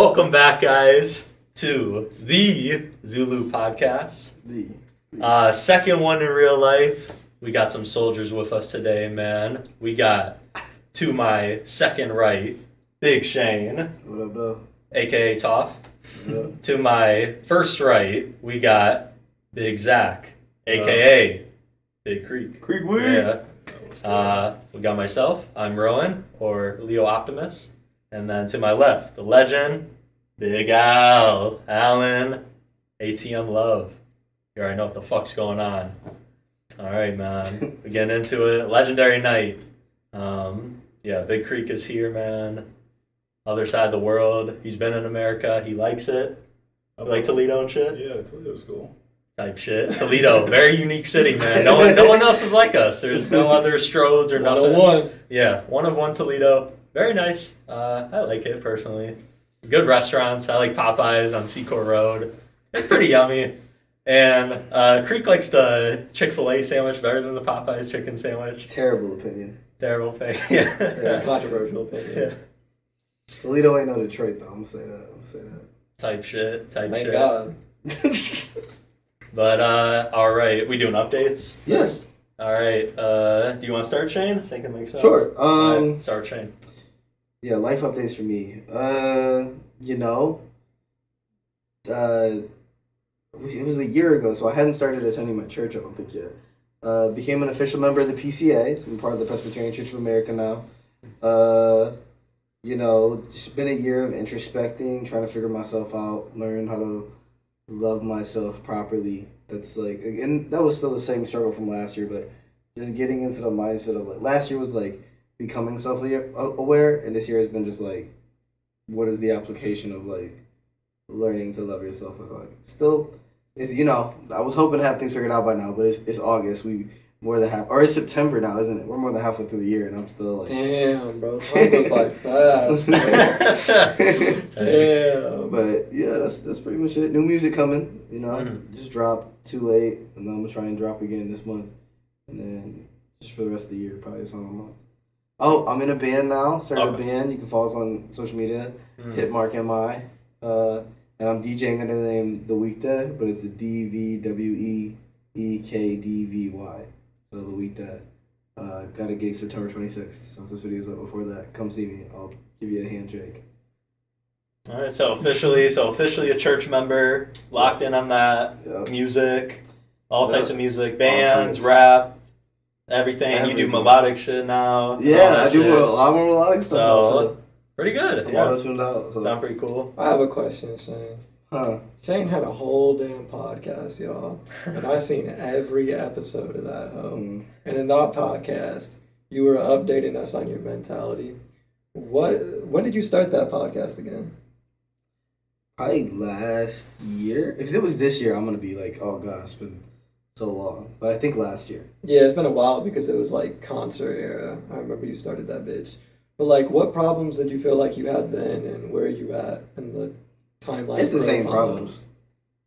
Welcome back, guys, to the Zulu Cast. Second one in real life. We got some soldiers with us today, man. We got, to my second right, Big Shane. What up, though? A.K.A. Toph. Yeah. To my first right, we got Big Zach, a.k.a. Big Creak. Creak, Yeah. We got myself. I'm Rowan, or Leo Optimist. And then to my left, the legend, Big Al, Alan, Atm Luv. You already know what the fuck's going on. All right, man. We're getting into it. Legendary night. Big Creak is here, man. Other side of the world. He's been in America. He likes it. You like Toledo and shit? Yeah, Toledo's cool. Type shit. Toledo, very unique city, man. No one else is like us. There's no other Strodes or nothing. 101. Yeah, one of one Toledo. Very nice. I like it personally. Good restaurants. I like Popeyes on Secor Road. It's pretty yummy. And Creak likes the Chick-fil-A sandwich better than the Popeyes chicken sandwich. Terrible opinion. Terrible thing. Yeah, controversial opinion. Yeah. Toledo ain't no Detroit, though. I'm gonna say that. Type shit. Thank God. But, all right. We doing updates? Yes. All right. Do you want to start, Shane? I think it makes sense. Sure. All right, start, Shane. Yeah, life updates for me. It was a year ago, so I hadn't started attending my church, I don't think yet. Became an official member of the PCA, so I'm part of the Presbyterian Church of America now. Just been a year of introspecting, trying to figure myself out, learn how to love myself properly. That's like, again, that was still the same struggle from last year, but just getting into the mindset of like, last year was like becoming self-aware, and this year has been just like, what is the application of like learning to love yourself? Like still, it's, I was hoping to have things figured out by now, but it's August. We more than half, or it's September now, isn't it? We're more than halfway through the year, and I'm still like, damn, bro, time goes by fast. Damn. But yeah, that's pretty much it. New music coming, just dropped too late, and then I'm gonna try and drop again this month, and then just for the rest of the year, probably a song a month. Oh, I'm in a band now. Started a band. You can follow us on social media. HitMarkMI. And I'm DJing under the name The Weekday, but it's a DVWEEKDVY. So The Weekday. Got a gig September 26th. So if this video's up before that, come see me. I'll give you a handshake. All right, so officially a church member, locked in on that. Yep. Music, all types of music, bands, rap, everything. You do melodic shit now. Yeah, I do a lot more melodic stuff. So, pretty good. I'm auto-tuned out. So. Sound pretty cool. I have a question, Shane. Huh. Shane had a whole damn podcast, y'all. And I seen every episode of that. And in that podcast, you were updating us on your mentality. When did you start that podcast again? Probably last year. If it was this year, I'm going to be like, oh God, it's been so long. But I think last year. Yeah, it's been a while because it was like concert era. I remember you started that bitch. But like, what problems did you feel like you had then, and where are you at in the timeline? It's the same problems.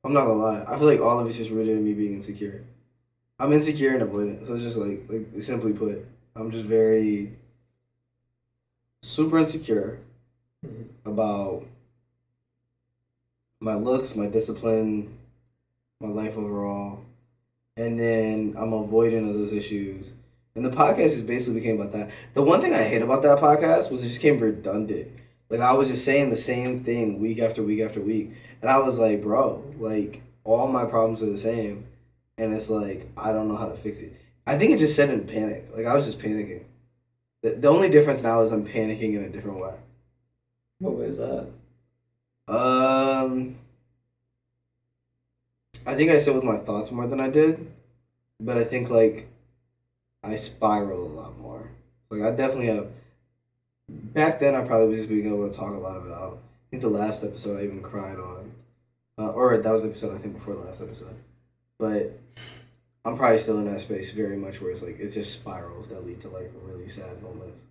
I'm not gonna lie. I feel like all of it's just rooted in me being insecure. I'm insecure and avoidant. So it's just like simply put, I'm just very super insecure about my looks, my discipline, my life overall, and then I'm avoidant of those issues. And the podcast just basically became about that. The one thing I hate about that podcast was it just became redundant. Like, I was just saying the same thing week after week after week. And I was like, bro, like, all my problems are the same. And it's like, I don't know how to fix it. I think it just set in panic. Like, I was just panicking. The only difference now is I'm panicking in a different way. What way is that? I think I sit with my thoughts more than I did. But I think, like, I spiral a lot more. Like, I definitely have... Back then, I probably was just being able to talk a lot of it out. I think the last episode I even cried on. Or that was the episode, I think, before the last episode. But I'm probably still in that space very much where it's like, it's just spirals that lead to, like, really sad moments.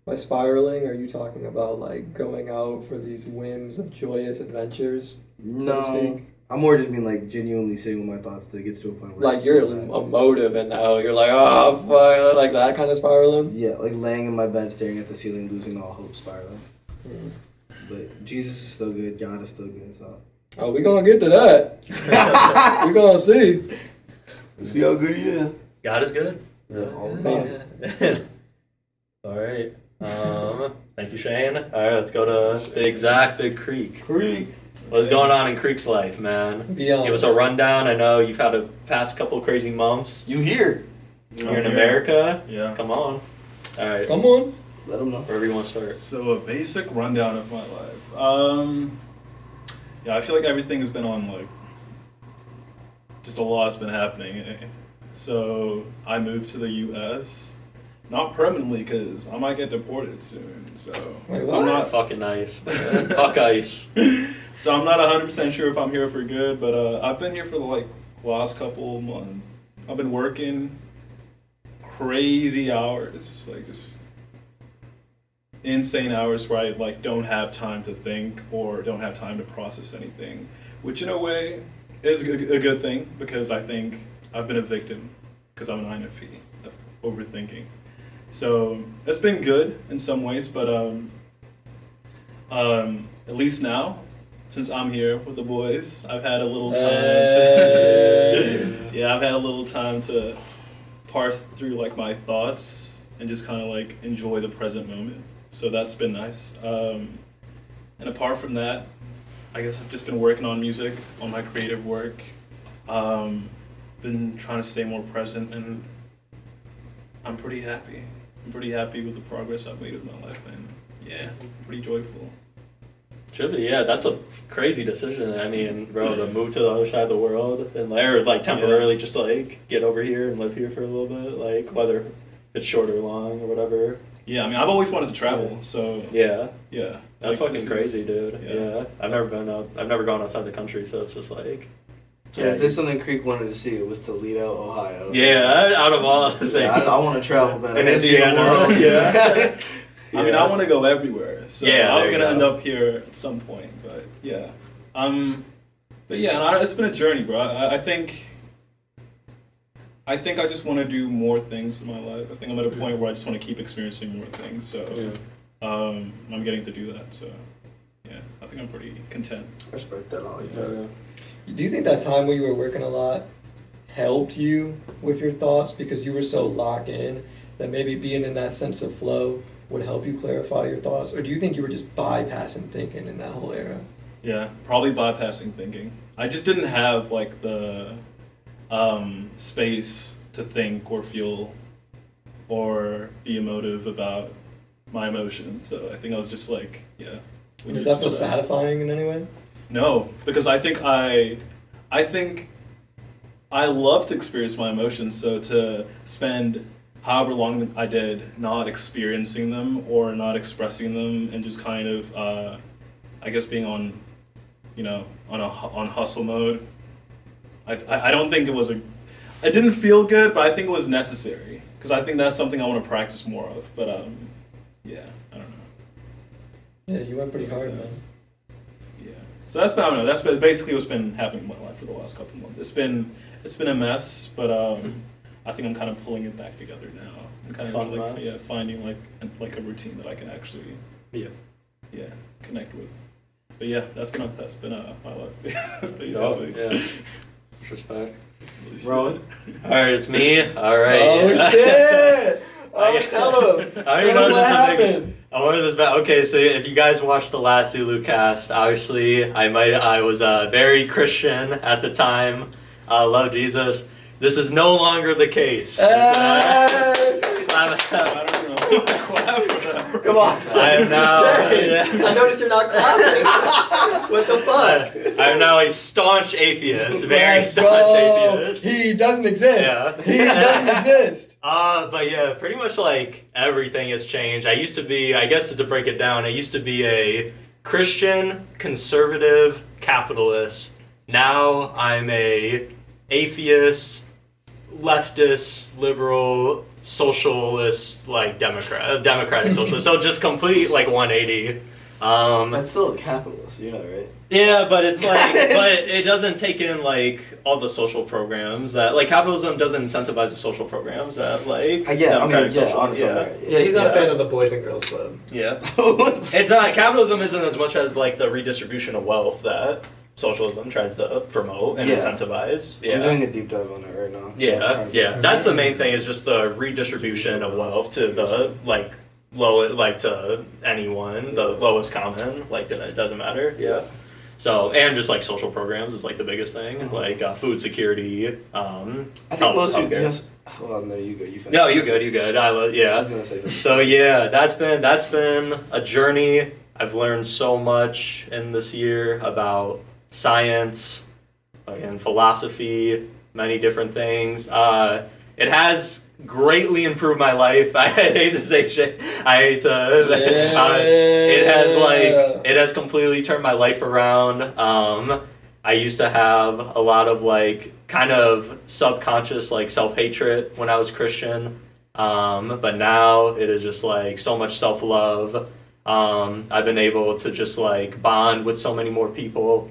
By spiraling, are you talking about, like, going out for these whims of joyous adventures? No. I'm more just being like genuinely sitting with my thoughts till it gets to a point where like you're emotive and now you're like, oh fuck, like that kind of spiraling. Yeah, like laying in my bed staring at the ceiling, losing all hope, spiraling. But Jesus is still good. God is still good. So. Oh, we gonna get to that. We gonna see. See how good he is. God is good. Yeah, all the time. Yeah. All right. Thank you, Shane. All right, let's go to Big Creak. Creak. What's going on in Creak's life, man? Be honest. Give us a rundown. I know you've had a past couple of crazy months. You here? You're in America. Yeah. Come on. All right. Come on. Let them know. Wherever you want to start. So a basic rundown of my life. Yeah, I feel like everything has been on like just a lot's been happening. So I moved to the U.S. Not permanently because I might get deported soon. So Wait, what? I'm not. Fucking ice, man. Fuck ice. So I'm not 100% sure if I'm here for good, but I've been here for the like last couple of months. I've been working crazy hours, like just insane hours where I like don't have time to think or don't have time to process anything, which in a way is a good thing because I think I've been a victim because I'm an INFP of overthinking. So it's been good in some ways, but at least now, since I'm here with the boys, I've had a little time to I've had a little time to parse through like my thoughts and just kind of like enjoy the present moment. So that's been nice. And apart from that, I guess I've just been working on music, on my creative work. Been trying to stay more present, and I'm pretty happy. I'm pretty happy with the progress I've made in my life, and yeah, pretty joyful. Should be, yeah. That's a crazy decision. I mean, bro, to move to the other side of the world and like temporarily just like get over here and live here for a little bit, like whether it's short or long or whatever. Yeah, I mean, I've always wanted to travel, so Yeah. like, That's fucking this crazy, is- dude. Yeah. I've never gone outside the country, so it's just like Yeah, if there's something Creak wanted to see, it was Toledo, Ohio. yeah, out of all the things. Yeah, I want to travel, man. In I gotta see the Indiana, world. yeah. I mean, I want to go everywhere, so Yeah, I was there you gonna end go. up here at some point, but yeah. But yeah, and it's been a journey, bro. I think I just want to do more things in my life. I think I'm at a point where I just want to keep experiencing more things. So I'm getting to do that. So yeah, I think I'm pretty content. Respect that all. Yeah. Do you think that time when you were working a lot helped you with your thoughts because you were so locked in that maybe being in that sense of flow would help you clarify your thoughts? Or do you think you were just bypassing thinking in that whole era? Yeah, probably bypassing thinking. I just didn't have like the space to think or feel or be emotive about my emotions. So I think I was just like, yeah. we Does just that feel do satisfying in any way? No, because I think I love to experience my emotions. So to spend however long I did not experiencing them or not expressing them and just kind of, I guess being on, on hustle mode. I don't think it didn't feel good, but I think it was necessary because I think that's something I want to practice more of. But yeah, I don't know. Yeah, you went pretty hard, man. Makes sense. Yeah. So that's been, I don't know, that's basically what's been happening in my life for the last couple of months. It's been a mess, but I think I'm kind of pulling it back together now. I'm kind Fun of like, mess. yeah, finding like a routine that I can actually connect with. But yeah, that's been my life basically. Yeah. Respect. Rowan? All right, it's me. All right. Oh, yeah. shit! Oh, tell him. I don't even Tell know him what this is a big. happened. I wanted this back. Okay, so if you guys watched the last Zulu Cast, obviously I was very Christian at the time. Love Jesus. This is no longer the case. Hey! I don't know. Clap for that. Come on. I am now. Say, Yeah. I noticed you're not clapping. What the fuck? I am now a staunch atheist. Very Let's staunch go. atheist. He doesn't exist. Yeah. He doesn't exist. But yeah, pretty much like everything has changed. I used to be, I guess to break it down, I used to be a Christian, conservative, capitalist. Now I'm a atheist, leftist, liberal, socialist, like democratic socialist. So just complete like 180. That's still a capitalist, you know, right? Yeah, but it's like, but it doesn't take in like all the social programs that like capitalism doesn't incentivize the social programs that like democratic social. Yeah, he's not a fan of the Boys and Girls Club. Yeah, it's not capitalism isn't as much as like the redistribution of wealth that socialism tries to promote and incentivize. Yeah, I'm doing a deep dive on it right now. Yeah. That's the main thing is just the redistribution of wealth to the like to anyone, the lowest common. Like it doesn't matter. Yeah. So, and just like social programs is like the biggest thing, like food security. I think most of just. Well, no, you go. You finish. No, you good. I was gonna say something. So yeah, that's been a journey. I've learned so much in this year about science and philosophy, many different things. It has greatly improved my life. I hate to say shit. It has completely turned my life around. I used to have a lot of like kind of subconscious like self-hatred when I was Christian. But now it is just like so much self-love. I've been able to just like bond with so many more people.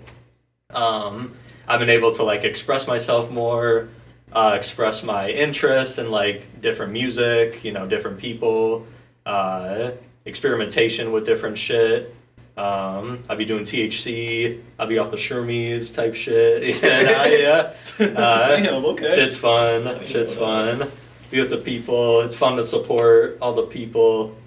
I've been able to like express myself more. Express my interest in like different music, different people, experimentation with different shit. I'll be doing THC. I'll be off the shroomies type shit. Yeah. Damn, okay. Shit's fun. Be with the people. It's fun to support all the people.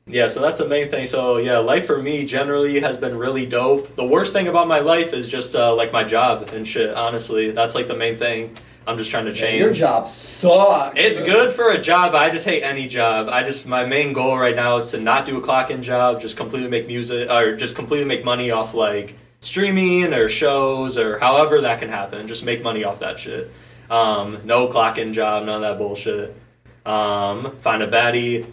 Yeah, so that's the main thing. So yeah, life for me generally has been really dope. The worst thing about my life is just like my job and shit, honestly. That's like the main thing I'm just trying to change. Your job sucks. It's good for a job. I just hate any job. My main goal right now is to not do a clock-in job, just completely make music, or just completely make money off like streaming or shows or however that can happen. Just make money off that shit. No clock-in job, none of that bullshit. Find a baddie.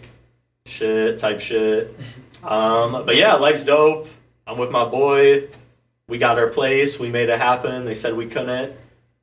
Type shit. But yeah, life's dope. I'm with my boy. We got our place. We made it happen. They said we couldn't.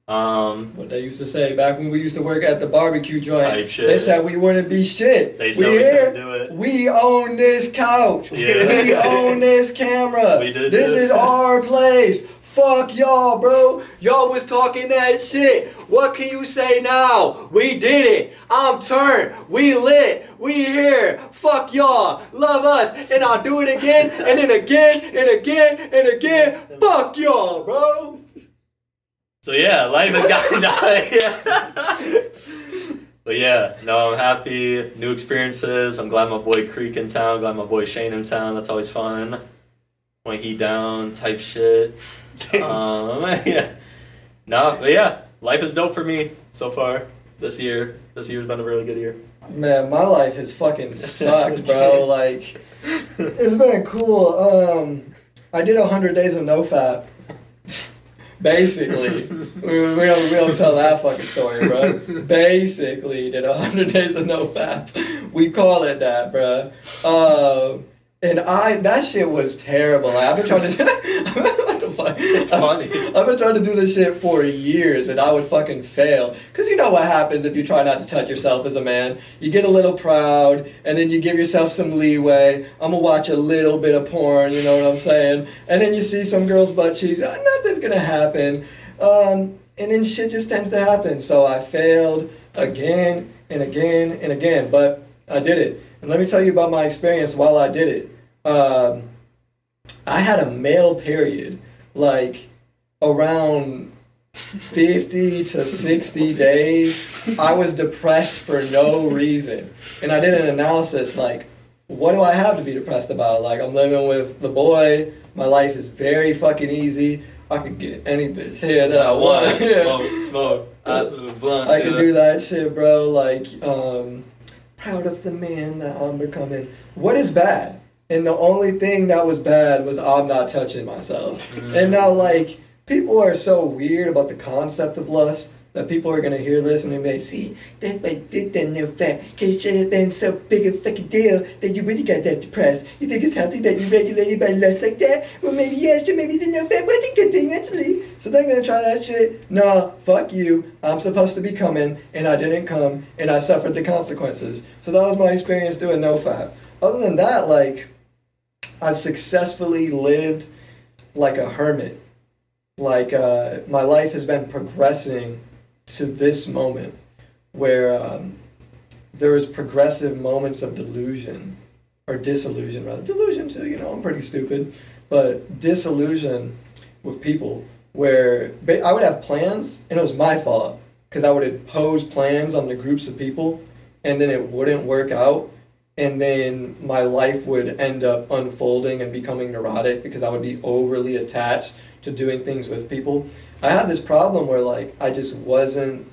What they used to say back when we used to work at the barbecue joint. Type shit. They said we wouldn't be shit. They said we couldn't do it. We own this couch. Yeah. We own this camera. We did this it. is our place. Fuck y'all, bro. Y'all was talking that shit. What can you say now? We did it. I'm turned. We lit. We here. Fuck y'all. Love us. And I'll do it again and then again and again and again. Fuck y'all, bro. So yeah, life has gotten But yeah, no, I'm happy. New experiences. I'm glad my boy Creak in town. Glad my boy Shane in town. That's always fun. When he down type shit. Yeah. No, but yeah, life is dope for me so far this year. This year's been a really good year. Man, my life has fucking sucked, bro. Like, it's been cool. I did 100 days of NoFap. Basically. we don't tell that fucking story, bro. Basically, did 100 days of NoFap. We call it that, bro. And that shit was terrible. Like, I've been trying to what the fuck? It's funny. I've been trying to do this shit for years, and I would fucking fail. Because you know what happens if you try not to touch yourself as a man. You get a little proud, and then you give yourself some leeway. I'm going to watch a little bit of porn, you know what I'm saying? And then you see some girl's butt cheeks. Nothing's going to happen. And then shit just tends to happen. So I failed again and again and again. But I did it. And let me tell you about my experience while I did it. I had a male period, like around 50 to 60 days. I was depressed for no reason. And I did an analysis, like, what do I have to be depressed about? Like, I'm living with the boy. My life is very fucking easy. I could get any bitch here that I want. Smoke. Blunt. I could do that shit, bro. Like, proud of the man that I'm becoming. What is bad? And the only thing that was bad was I'm not touching myself. And now, like, people are so weird about the concept of lust that people are going to hear this and they may see, that's why you did that no fat, because it should have been so big a fucking deal that you really got that depressed. You think it's healthy that you regulated by lust like that? Well, maybe yes, sure, maybe the no fat was a good thing, actually. So they're going to try that shit. Nah, fuck you. I'm supposed to be coming, and I didn't come, and I suffered the consequences. So that was my experience doing no fat. Other than that, like, I've successfully lived like a hermit. Like my life has been progressing to this moment where there was progressive moments of delusion, or disillusion rather. Delusion too, I'm pretty stupid, but disillusion with people where I would have plans and it was my fault because I would impose plans on the groups of people and then it wouldn't work out. And then my life would end up unfolding and becoming neurotic because I would be overly attached to doing things with people. I had this problem where like I just wasn't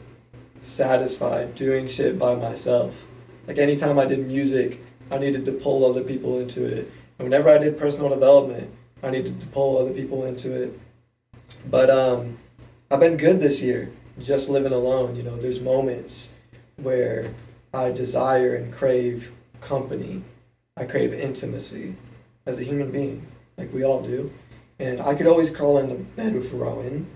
satisfied doing shit by myself. Like anytime I did music, I needed to pull other people into it. And whenever I did personal development, I needed to pull other people into it. But I've been good this year, just living alone. There's moments where I desire and crave company. I crave intimacy as a human being, like we all do. And I could always crawl into bed with Rowan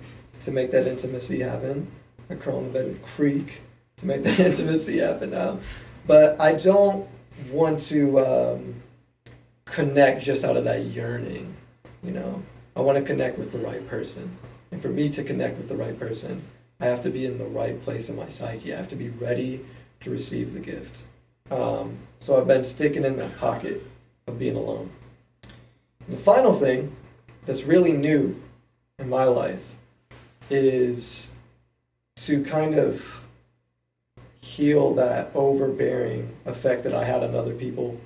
to make that intimacy happen. I crawl into bed with Creak to make that intimacy happen now. But I don't want to connect just out of that yearning, I want to connect with the right person. And for me to connect with the right person, I have to be in the right place in my psyche. I have to be ready to receive the gift. So I've been sticking in that pocket of being alone. And the final thing that's really new in my life is to kind of heal that overbearing effect that I had on other people,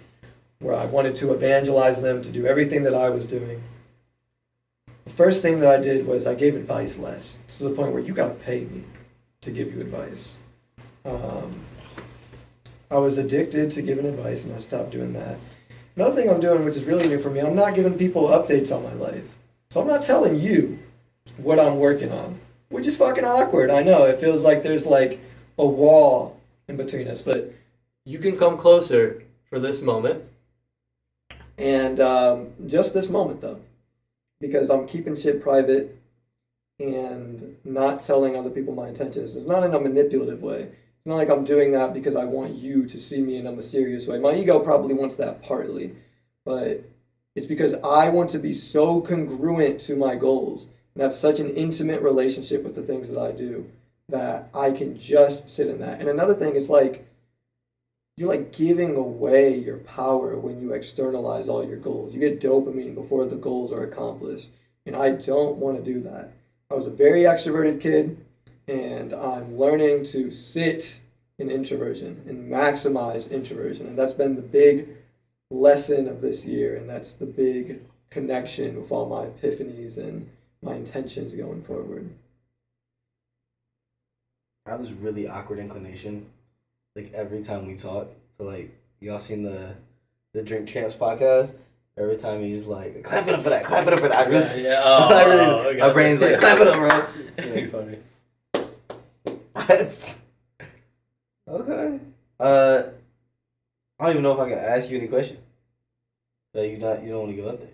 where I wanted to evangelize them to do everything that I was doing. The first thing that I did was I gave advice less, to the point where you got to pay me to give you advice. I was addicted to giving advice, and I stopped doing that. Another thing I'm doing, which is really new for me, I'm not giving people updates on my life. So I'm not telling you what I'm working on, which is fucking awkward. I know, it feels like there's like a wall in between us, but you can come closer for this moment. And just this moment, though, because I'm keeping shit private and not telling other people my intentions. It's not in a manipulative way. It's not like I'm doing that because I want you to see me in a mysterious way. My ego probably wants that partly, but it's because I want to be so congruent to my goals and have such an intimate relationship with the things that I do that I can just sit in that. And another thing is like, you're like giving away your power when you externalize all your goals. You get dopamine before the goals are accomplished. And I don't want to do that. I was a very extroverted kid, and I'm learning to sit in introversion and maximize introversion. And that's been the big lesson of this year. And that's the big connection with all my epiphanies and my intentions going forward. I have this really awkward inclination, like every time we talk. So like, y'all seen the Drink Champs podcast? Every time he's like, clap it up for that, clap it up for that. I just, I really, okay. my brain's like, clap it up, bro. Pretty funny. It's, okay. I don't even know if I can ask you any questions. That you don't want to give updates.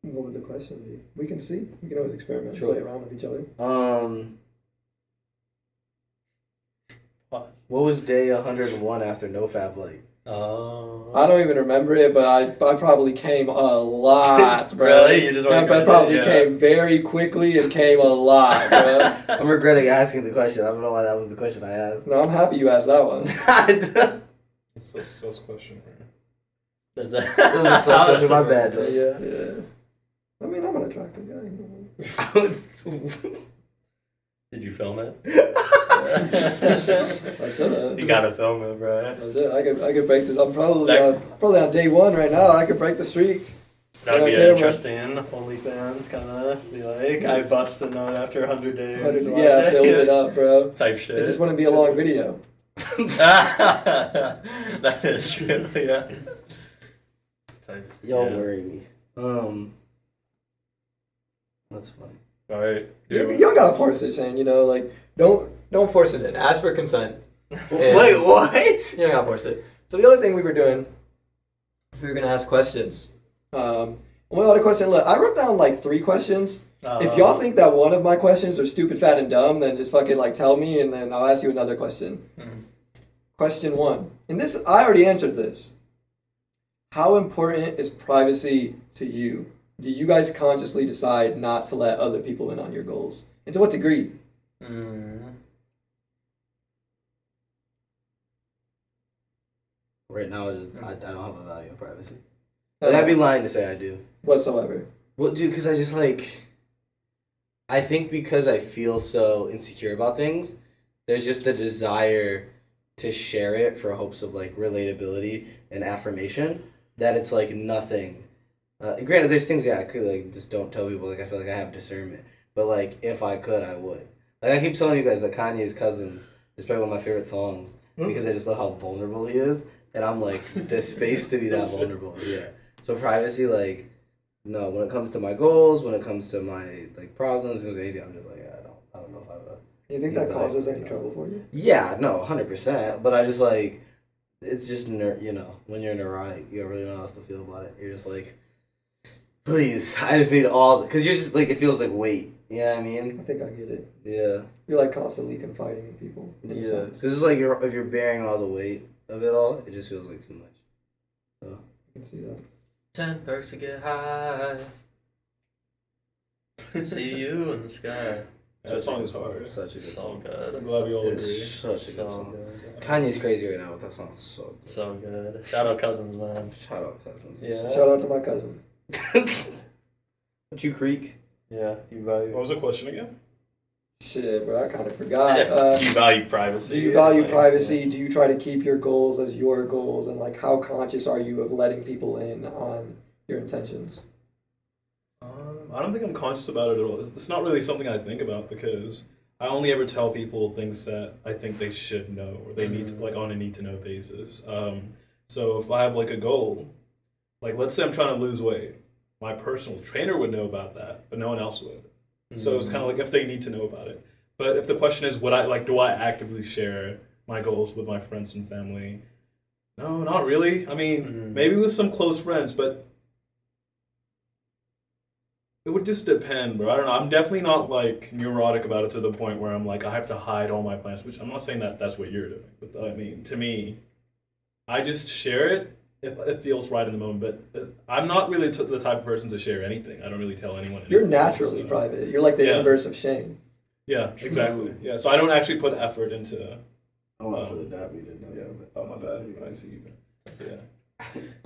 What would the question be? We can see. We can always experiment, Sure. play around with each other. What was day 101 after NoFap like? I don't even remember it, but I probably came a lot, bro. Really? You just I probably came very quickly and came a lot, bro. I'm regretting asking the question. I don't know why that was the question I asked. No, I'm happy you asked that one. It's a sus question. It It was a sus question, my bad, though. Yeah. I mean, I'm an attractive guy. Did you film it? I should have. You gotta film it, bro. I could break this. I'm probably on day one right now. I could break the streak. That'd be camera. interesting. OnlyFans kind of be like, I bust a nut after 100 days. Yeah, build it up, bro. Type shit. It just wouldn't be a long video. That is true, yeah. Y'all worry me. That's funny. Alright. You don't gotta force it, Shane. Like don't force it in. Ask for consent. Wait, what? You don't gotta force it. So the other thing we were doing, if we were gonna ask questions, one other question. Look, I wrote down like 3 questions. If y'all think that one of my questions are stupid, fat, and dumb, then just fucking like tell me, and then I'll ask you another question. Mm-hmm. Question 1, and this I already answered this. how important is privacy to you? Do you guys consciously decide not to let other people in on your goals? And to what degree? Right now, I don't have a value of privacy. But I'd be lying to say I do. Whatsoever. Well, dude, because I just like. I think because I feel so insecure about things, there's just the desire to share it for hopes of like relatability and affirmation that it's like nothing. Granted, there's things I could like just don't tell people. Like I feel like I have discernment, but like if I could, I would. Like I keep telling you guys that Kanye's Cousins is probably one of my favorite songs because I just love how vulnerable he is, and I'm like there's space to be that vulnerable. Yeah. So privacy, like. No, when it comes to my goals, when it comes to my like problems, I'm just like, I don't know if I would. You think that causes any trouble for you? Yeah, no, 100%. But I just like, it's just when you're neurotic, you don't really know how else to feel about it. You're just like, please, I just need because you're just like it feels like weight. You know what I mean? I think I get it. Yeah. You're like constantly confiding in people. Yeah. Because it's like if you're bearing all the weight of it all, it just feels like too much. So I can see that. 10 perks to get high. See you in the sky. That song is hard. Such a good So song. good. I'm glad we all agree. It's such a good So song. good. Kanye's crazy right now, but that song's so good. So good. Shout out Cousins, man. Shout out Cousins. Yeah. Shout out to my cousin. What you Creak? Yeah, you value. What was the question again? Shit, bro, I kind of forgot. Do you value privacy? Do you value privacy? Do you try to keep your goals as your goals? And like, how conscious are you of letting people in on your intentions? I don't think I'm conscious about it at all. It's not really something I think about because I only ever tell people things that I think they should know or they need to, like on a need to know basis. So if I have like a goal, like let's say I'm trying to lose weight, my personal trainer would know about that, but no one else would. So it's kind of like if they need to know about it. But if the question is, do I actively share my goals with my friends and family? No, not really. I mean, maybe with some close friends, but it would just depend, bro. I don't know. I'm definitely not like neurotic about it to the point where I'm like I have to hide all my plans. Which I'm not saying that that's what you're doing, but I mean, to me, I just share it if it feels right in the moment. But I'm not really the type of person to share anything. I don't really tell anyone. You're naturally private. You're like the inverse of Shane. Yeah, exactly. Yeah, so I don't actually put effort into. For the dab you did know. Yeah. Oh my bad. I see. Yeah.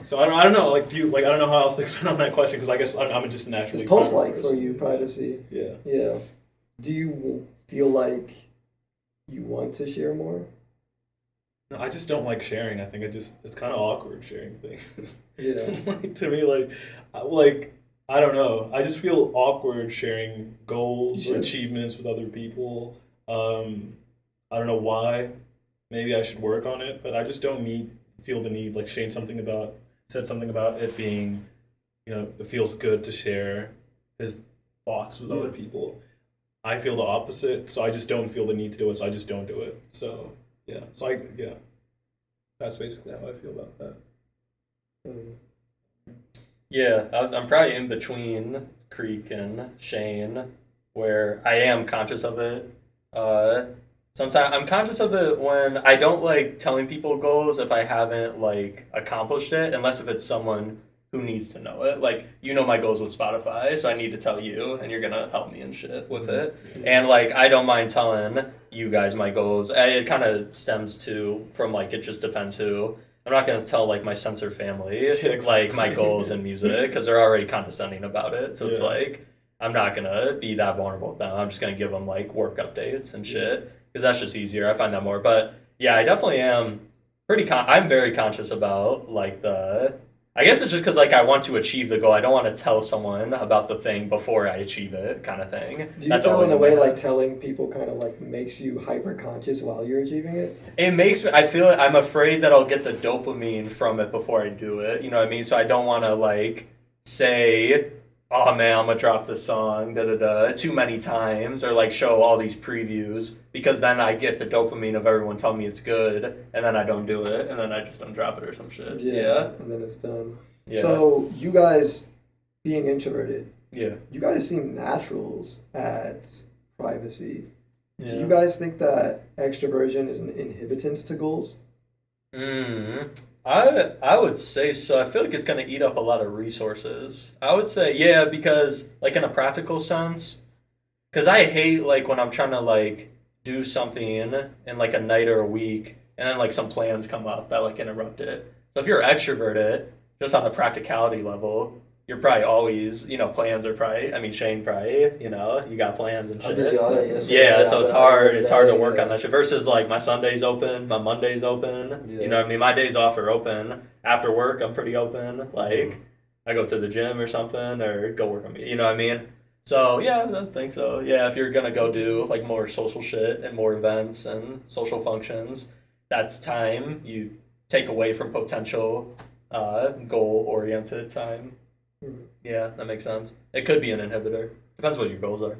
So I don't know. Like, I don't know how else to expand on that question because I guess I'm just naturally. It's post-like for you, privacy. Yeah. Yeah. Do you feel like you want to share more? No, I just don't like sharing. I think it's kind of awkward sharing things. Yeah. Like to me, like I don't know. I just feel awkward sharing goals or achievements with other people. I don't know why. Maybe I should work on it, but I just don't feel the need. Like Shane said something about it being, it feels good to share his thoughts with other people. I feel the opposite, so I just don't feel the need to do it. So I just don't do it. So. Yeah. So that's basically how I feel about that. Yeah, I'm probably in between Creak and Shane, where I am conscious of it. Sometimes I'm conscious of it when I don't like telling people goals if I haven't like accomplished it, unless if it's someone who needs to know it. Like, my goals with Spotify, so I need to tell you, and you're gonna help me and shit with it. And like, I don't mind telling you guys my goals. It kind of stems from like, it just depends who. I'm not gonna tell like my censor family like my goals in music because they're already condescending about it. So it's like, I'm not gonna be that vulnerable with them. I'm just gonna give them like work updates and shit because that's just easier. I find that more. But yeah, I definitely am I'm very conscious about like I guess it's just because like I want to achieve the goal. I don't want to tell someone about the thing before I achieve it, kind of thing. Do you feel in a way like telling people kind of like makes you hyper conscious while you're achieving it? It makes me. I feel I'm afraid that I'll get the dopamine from it before I do it. You know what I mean? So I don't want to like say, "Oh man, I'm gonna drop this song," too many times, or like show all these previews because then I get the dopamine of everyone telling me it's good, and then I don't do it, and then I just don't drop it or some shit. Yeah. And then it's done. Yeah. So you guys being introverted, yeah, you guys seem naturals at privacy. Yeah. Do you guys think that extroversion is an inhibitant to goals? I I would say so. I feel like it's going to eat up a lot of resources. I would say, yeah, because like in a practical sense, because I hate like when I'm trying to like do something in like a night or a week, and then like some plans come up that like interrupt it. So if you're extroverted, just on the practicality level, you're probably always, plans are probably. I mean, Shane probably, you got plans and I shit. did all that yesterday. Yeah, so it's hard. It's hard to work Yeah. on that shit. Versus like my Sunday's open, my Monday's open. Yeah. You know what I mean? My days off are open. After work, I'm pretty open. Like I go to the gym or something, or go work on me. You know what I mean? So yeah, I think so. Yeah, if you're gonna go do like more social shit and more events and social functions, that's time you take away from potential goal oriented time. Mhm. Yeah, that makes sense. It could be an inhibitor. Depends what your goals are.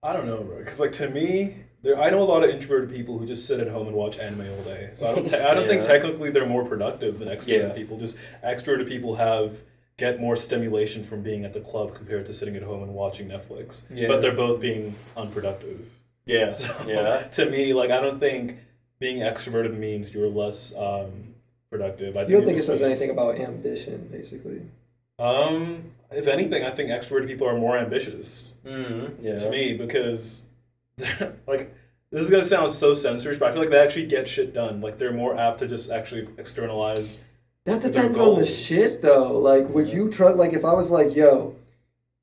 I don't know, bro. Because like to me, I know a lot of introverted people who just sit at home and watch anime all day. So I don't think Yeah. technically they're more productive than extroverted Yeah. people. Just extroverted people get more stimulation from being at the club compared to sitting at home and watching Netflix. Yeah. But they're both being unproductive. Yeah, So yeah. to me, like I don't think being extroverted means you're less productive. I You don't think it just says means- anything about ambition, basically? If anything, I think extroverted people are more ambitious Yeah. to me because they're, like this is gonna sound so censorious, but I feel like they actually get shit done. Like they're more apt to just actually externalize. That Their depends on the goals. shit, though. Like, would you trust? Like, if I was like, "Yo,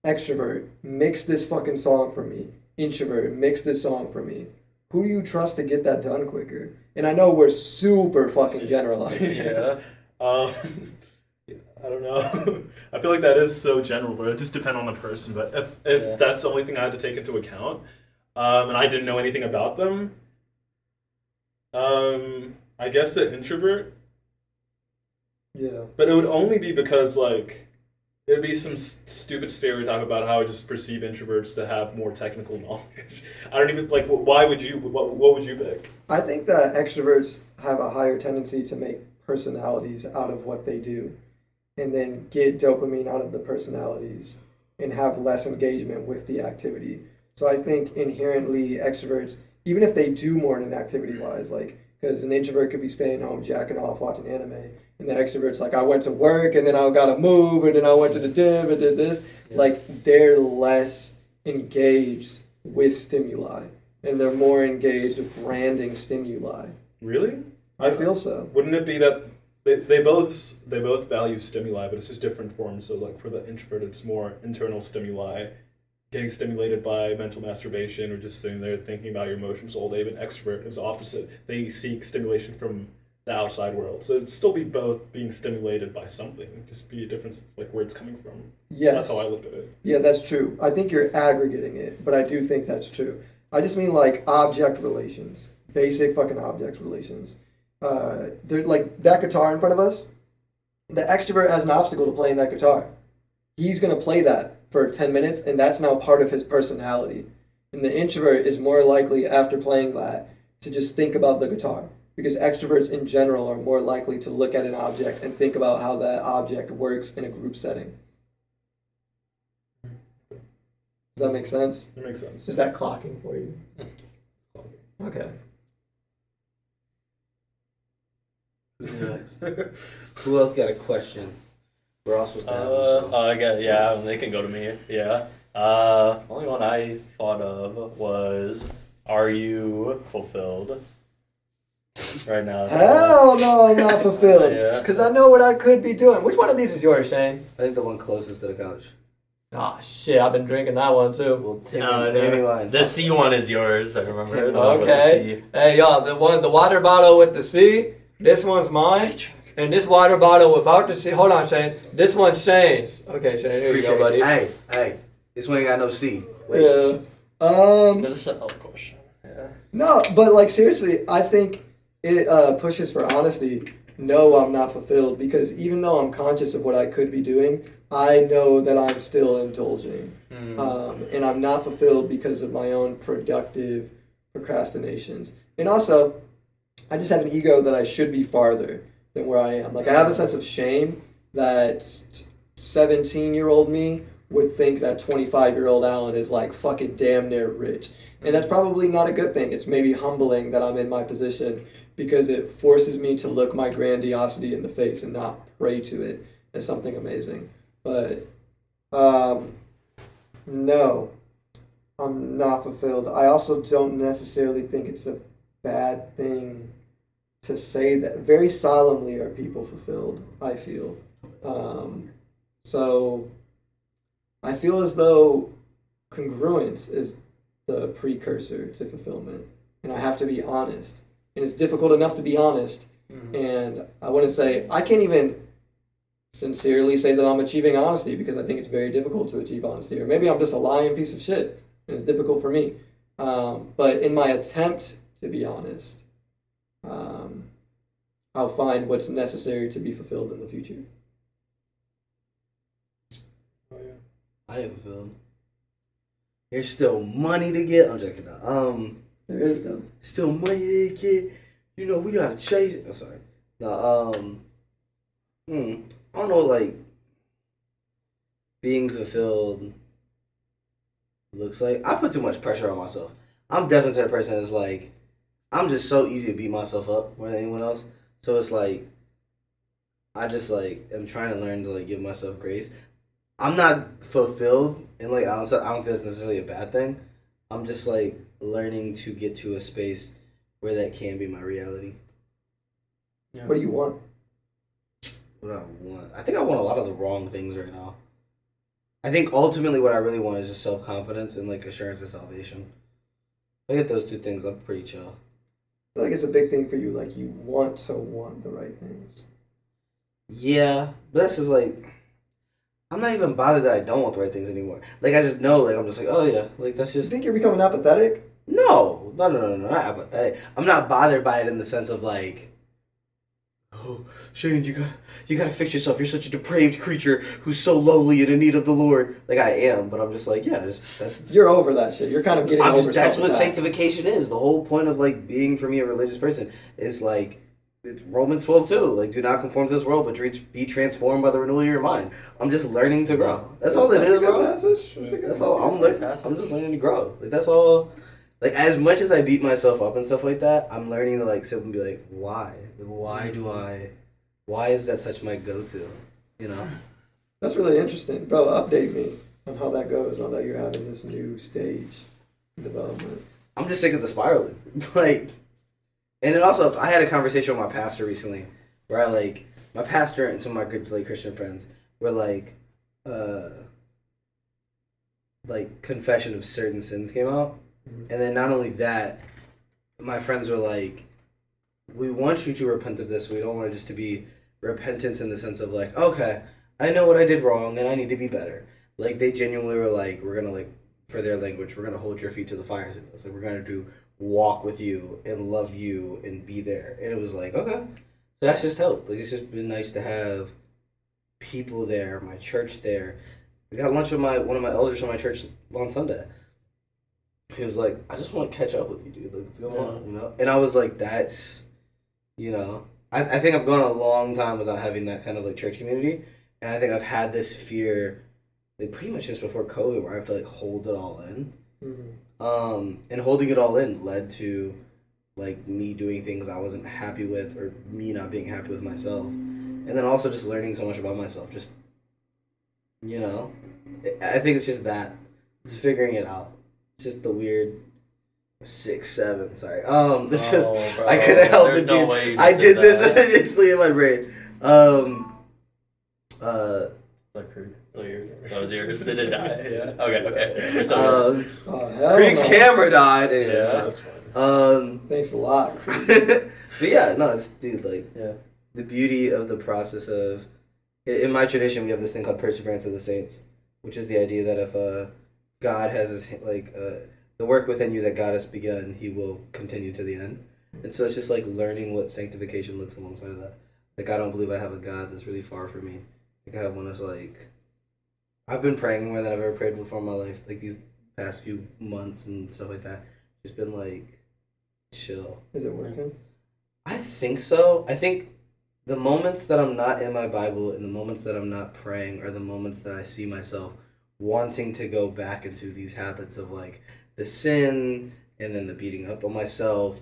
extrovert, mix this fucking song for me. Introvert, mix this song for me." Who do you trust to get that done quicker? And I know we're super fucking generalizing. Yeah. I don't know. I feel like that is so general, but it just depends on the person. But if Yeah. that's the only thing I had to take into account, and I didn't know anything about them, I guess the introvert. Yeah. But it would only be because like there'd be some stupid stereotype about how I just perceive introverts to have more technical knowledge. I don't even like. Why would you? What would you pick? I think that extroverts have a higher tendency to make personalities out of what they do and then get dopamine out of the personalities and have less engagement with the activity. So I think inherently extroverts, even if they do more than activity wise, like, because an introvert could be staying home jacking off watching anime, and the extrovert's like, I went to work and then I got to move and then I went to the gym and did this. Yeah. Like, they're less engaged with stimuli and they're more engaged with branding stimuli. Really? I feel so. Wouldn't it be that they both value stimuli, but it's just different forms. So like for the introvert, it's more internal stimuli, getting stimulated by mental masturbation or just sitting there thinking about your emotions all day. But extrovert is opposite. They seek stimulation from the outside world. So it'd still be both being stimulated by something. Just be a difference of like where it's coming from. Yes. That's how I look at it. Yeah, that's true. I think you're aggregating it, but I do think that's true. I just mean like object relations, basic fucking object relations. They're like that guitar in front of us. The extrovert has an obstacle to playing that guitar. He's gonna play that for 10 minutes, and that's now part of his personality. And the introvert is more likely after playing that to just think about the guitar, because extroverts in general are more likely to look at an object and think about how that object works in a group setting. Does that make sense? It makes sense. Is that clocking for you? Okay. Who else got a question? We're all supposed to have them, so. I guess, yeah, they can go to me. Yeah. Only one I thought of was, are you fulfilled right now? Hell no, I'm not fulfilled. Yeah. Because I know what I could be doing. Which one of these is yours, Shane? I think the one closest to the couch. Ah, shit, I've been drinking that one too. Well, take No, me mine. the C one is yours. I remember. The one with the Okay. C. Hey, y'all, the water bottle with the C, this one's mine. And this water bottle without the C, hold on, Shane. This one's Shane's. Okay, Shane, here you go, buddy. Hey, this one ain't got no C. Wait. Yeah. No, this is a hell question. Yeah. No, but like seriously, I think it pushes for honesty. No, I'm not fulfilled because even though I'm conscious of what I could be doing, I know that I'm still indulging. And I'm not fulfilled because of my own productive procrastinations. And also, I just have an ego that I should be farther than where I am. Like I have a sense of shame that 17-year-old me would think that 25-year-old Alan is like fucking damn near rich. And that's probably not a good thing. It's maybe humbling that I'm in my position because it forces me to look my grandiosity in the face and not pray to it as something amazing. But no, I'm not fulfilled. I also don't necessarily think it's a bad thing to say that. Very solemnly are people fulfilled, I feel. So I feel as though congruence is the precursor to fulfillment. And I have to be honest. And it's difficult enough to be honest. And I want to say, I can't even sincerely say that I'm achieving honesty because I think it's very difficult to achieve honesty. Or maybe I'm just a lying piece of shit and it's difficult for me. But in my attempt to be honest, I'll find what's necessary to be fulfilled in the future. Oh yeah. I am fulfilled. There's still money to get. I'm joking. There is though. Still money to get. You know, we gotta chase it. I'm sorry. No, I don't know, like, being fulfilled looks like. I put too much pressure on myself. I'm definitely the type of person that's like, I'm just so easy to beat myself up more than anyone else. So it's like, I just like am trying to learn to like give myself grace. I'm not fulfilled, and like Alan said, I don't think that's necessarily a bad thing. I'm just like learning to get to a space where that can be my reality. Yeah. What do you want? What I want, I think I want a lot of the wrong things right now. I think ultimately what I really want is just self-confidence and like assurance of salvation. If I get those two things, I'm pretty chill. I feel like it's a big thing for you. Like you want to want the right things. Yeah, but that's just like, I'm not even bothered that I don't want the right things anymore. Like I just know, like I'm just like, oh yeah, like that's You just. think you're becoming apathetic? No, not apathetic. I'm not bothered by it in the sense of like, oh, Shane, you gotta fix yourself. You're such a depraved creature who's so lowly and in need of the Lord. Like I am, but I'm just like, yeah, that's. You're over that shit. You're kind of getting over That's what self-attack. sanctification is. The whole point of like being for me a religious person is like it's Romans 12:2. Like, do not conform to this world, but be transformed by the renewal of your mind. I'm just learning to grow. That's all it That's is, a good bro. passage. That's a good That's all. I'm learning. passage. I'm just learning to grow. Like that's all. Like as much as I beat myself up and stuff like that, I'm learning to like sit and be like, why? Why is that such my go-to? You know. That's really interesting. Bro, update me on how that goes now that you're having this new stage in development. I'm just sick of the spiraling. Like, and then also, I had a conversation with my pastor recently where I like, my pastor and some of my good like Christian friends were like confession of certain sins came out. Mhm. And then not only that, my friends were like, we want you to repent of this. We don't want it just to be repentance in the sense of like, okay, I know what I did wrong and I need to be better. Like they genuinely were like, we're gonna like, for their language, we're gonna hold your feet to the fire. It's like we're gonna do walk with you and love you and be there. And it was like, okay, so that's just helped. Like it's just been nice to have people there, my church there. I got lunch with one of my elders from my church on Sunday. He was like, I just want to catch up with you, dude. Like, what's going on? You know? And I was like, that's, you know, I think I've gone a long time without having that kind of like church community. And I think I've had this fear, like pretty much just before COVID, where I have to like hold it all in. Mm-hmm. And holding it all in led to like me doing things I wasn't happy with, or me not being happy with myself. And then also just learning so much about myself. Just, you know, I think it's just that, just figuring it out. It's just the weird 6, 7. Sorry. This just bro, I couldn't help there's it. no Dude. way you I just did did this that. instantly in my brain. Like Creak. That was yours. Did it die? Yeah. Okay. We're still Oh, hell Creak's no. camera died. Anyways, Yeah. That's fine. Thanks a lot, Creak. But yeah, no, it's dude like Yeah. the beauty of the process of in my tradition we have this thing called perseverance of the saints, which is the idea that if God has his the work within you that God has begun, he will continue to the end. And so it's just like learning what sanctification looks alongside of that. Like I don't believe I have a God that's really far from me. Like I have one that's like I've been praying more than I've ever prayed before in my life. Like these past few months and stuff like that. Just been like chill. Is it working? I think so. I think the moments that I'm not in my Bible and the moments that I'm not praying are the moments that I see myself wanting to go back into these habits of like the sin and then the beating up on myself.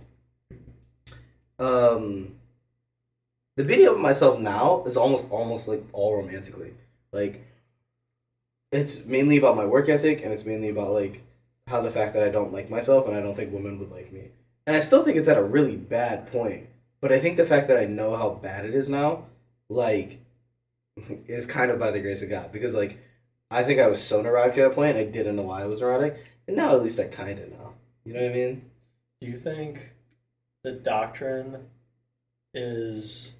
the beating up of myself now is almost like all romantically. Like, it's mainly about my work ethic, and it's mainly about like how the fact that I don't like myself and I don't think women would like me. And I still think it's at a really bad point. But I think the fact that I know how bad it is now, like, is kind of by the grace of God. Because, like, I think I was so neurotic at a point, I didn't know why I was neurotic. And now at least I kind of know. You know what I mean? Do you think the doctrine is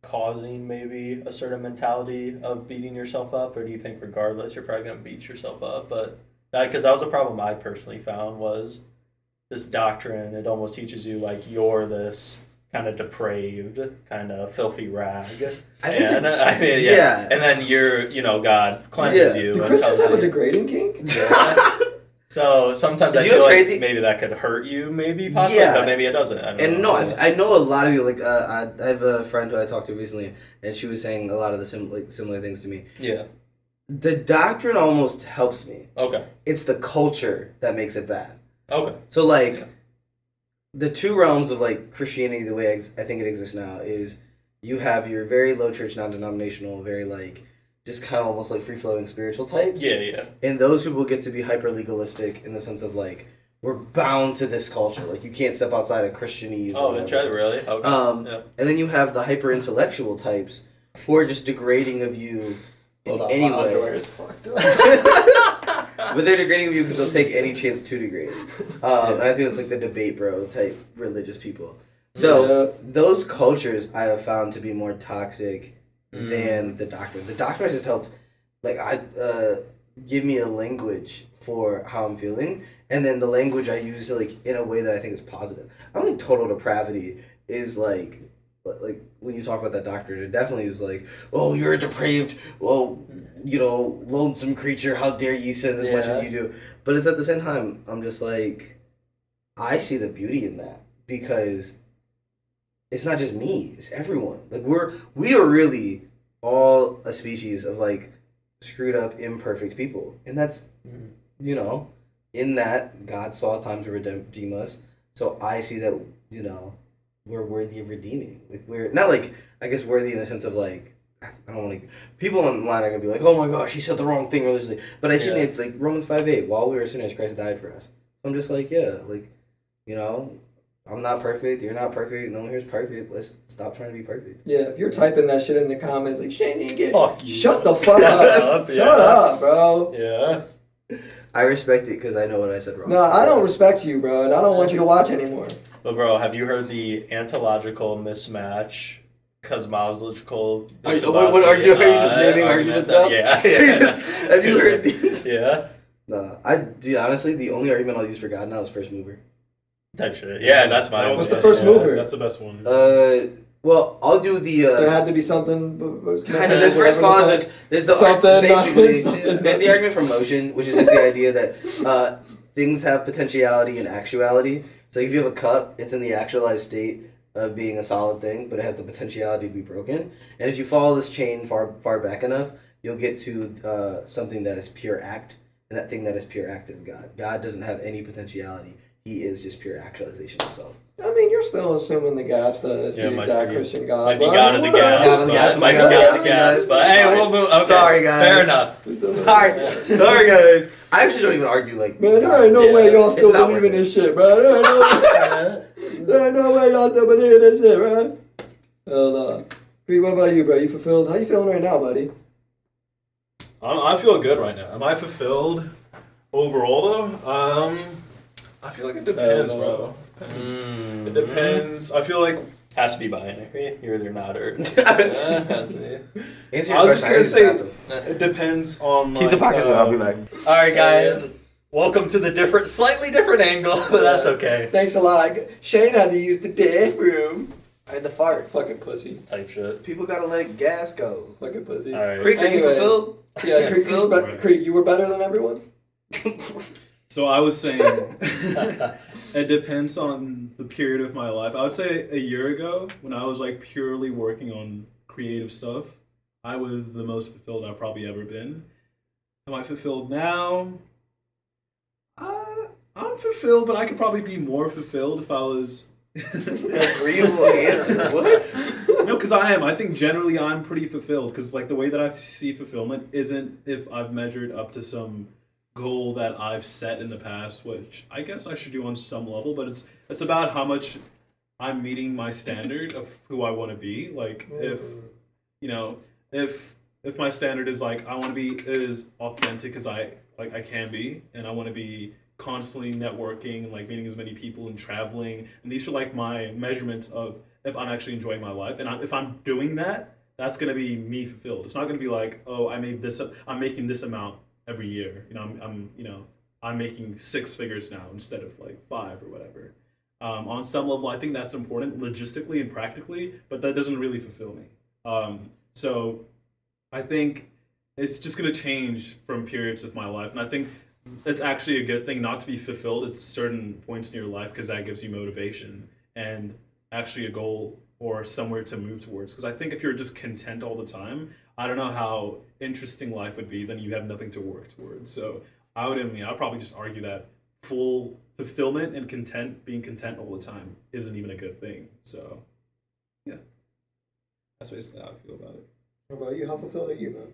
causing maybe a certain mentality of beating yourself up? Or do you think regardless, you're probably going to beat yourself up? But because that was a problem I personally found was this doctrine, it almost teaches you like you're this kind of depraved, kind of filthy rag. And then God cleanses you. Do and Christians tells have a you- degrading kink? Yeah. So sometimes I You know feel what's like crazy? maybe that could hurt you, maybe possibly, Yeah. but maybe it doesn't. I don't And know. I know a lot of you, like, I have a friend who I talked to recently, and she was saying a lot of the similar things to me. Yeah. The doctrine almost helps me. Okay. It's the culture that makes it bad. Okay. So, like, the two realms of, like, Christianity, the way I think it exists now, is you have your very low church, non-denominational, very, like, just kind of almost, like, free-flowing spiritual types. Yeah. And those people get to be hyper-legalistic in the sense of, like, we're bound to this culture. Like, you can't step outside of Christianese. Oh, did you really? Okay. Yeah. And then you have the hyper-intellectual types who are just degrading of you in any my way. underwear is fucked up. But they're degrading of you because they'll take any chance to degrade. And I think it's like the debate bro type religious people. So those cultures I have found to be more toxic than the doctrine. The doctrine has just helped, like, give me a language for how I'm feeling, and then the language I use like in a way that I think is positive. I don't think total depravity is like when you talk about that doctrine, it definitely is like, oh, you're a depraved, lonesome creature, how dare you sin as much as you do. But it's at the same time, I'm just like, I see the beauty in that, because it's not just me, it's everyone. Like, we are really all a species of, like, screwed up, imperfect people. And that's, in that God saw time to redeem us. So I see that, we're worthy of redeeming. Like, we're not, like, I guess worthy in the sense of, like, I don't want to. People online are gonna be like, "Oh my gosh, he said the wrong thing religiously." But I see it like Romans 5:8. While we were sinners, Christ died for us. So I'm just like, I'm not perfect. You're not perfect. No one here's perfect. Let's stop trying to be perfect. Yeah, if you're typing that shit in the comments, like, Shane, you get Fuck you. shut the fuck up. Shut up, bro. Yeah. I respect it because I know what I said wrong. No, I don't respect you, bro, and I don't want you to watch anymore. But bro, have you heard the ontological mismatch? Cosmological. Are you just naming arguments now? Yeah. Have you heard these? Yeah. No, honestly, the only argument I'll use for God now is first mover. Type shit. Yeah, that's my. What's the first mover? That's the best one. Well, I'll do the. There had to be something. Kind of. There's first cause. There's the something. Basically, Something. there's the argument for motion, which is just the idea that things have potentiality and actuality. So if you have a cup, it's in the actualized state of being a solid thing, but it has the potentiality to be broken. And if you follow this chain far back enough, you'll get to something that is pure act, and that thing that is pure act is God. God doesn't have any potentiality. He is just pure actualization himself. I mean, you're still assuming the gaps that is the exact Christian God. Might be God of the gaps. God of the gaps. Might be God of the gaps. But hey, we'll move. Okay. Sorry, guys. Fair enough. Sorry, guys. I actually don't even argue like. Man, there ain't no way y'all It's still not believe in worth this shit, bro. There ain't no way y'all still believe in this shit, bro. Hell no. Creak, what about you, bro? You fulfilled? How you feeling right now, buddy? I feel good right now. Am I fulfilled overall though? I feel like it depends, bro. It depends. I feel like Has to be binary. You're either not or. Has to be. Answer I your was just question. gonna say use the bathroom. it depends on. Keep the podcast. I'll be back. All right, guys. Welcome to the slightly different angle, but that's okay. Thanks a lot. Shane had to use the bathroom. I had to fart. Fucking pussy. Type shit. People gotta let gas go. Fucking pussy. All right. Creak, are you Anyway. fulfilled? Yeah, Creak, Fulfilled? Creak, you were better than everyone? So I was saying, it depends on the period of my life. I would say a year ago, when I was like purely working on creative stuff, I was the most fulfilled I've probably ever been. Am I fulfilled now? I'm fulfilled, but I could probably be more fulfilled if I was Agreeable answer. What? No, because I am. I think generally I'm pretty fulfilled. Because like the way that I see fulfillment isn't if I've measured up to some goal that I've set in the past, which I guess I should do on some level. But it's about how much I'm meeting my standard of who I want to be. Like if you know if my standard is like I want to be as authentic as I can be, and I want to be constantly networking and like meeting as many people and traveling, and these are like my measurements of if I'm actually enjoying my life, and if I'm doing that, that's gonna be me fulfilled. It's not gonna be like, oh, I'm making this amount every year. I'm making 6 figures now instead of like 5 or whatever. On some level, I think that's important logistically and practically, but that doesn't really fulfill me. So I think it's just gonna change from periods of my life, and I think it's actually a good thing not to be fulfilled at certain points in your life because that gives you motivation and actually a goal or somewhere to move towards. Because I think if you're just content all the time, I don't know how interesting life would be. Then you have nothing to work towards. So I'd probably just argue that full fulfillment and being content all the time isn't even a good thing. So yeah, that's basically how I feel about it. How about you? How fulfilled are you, man?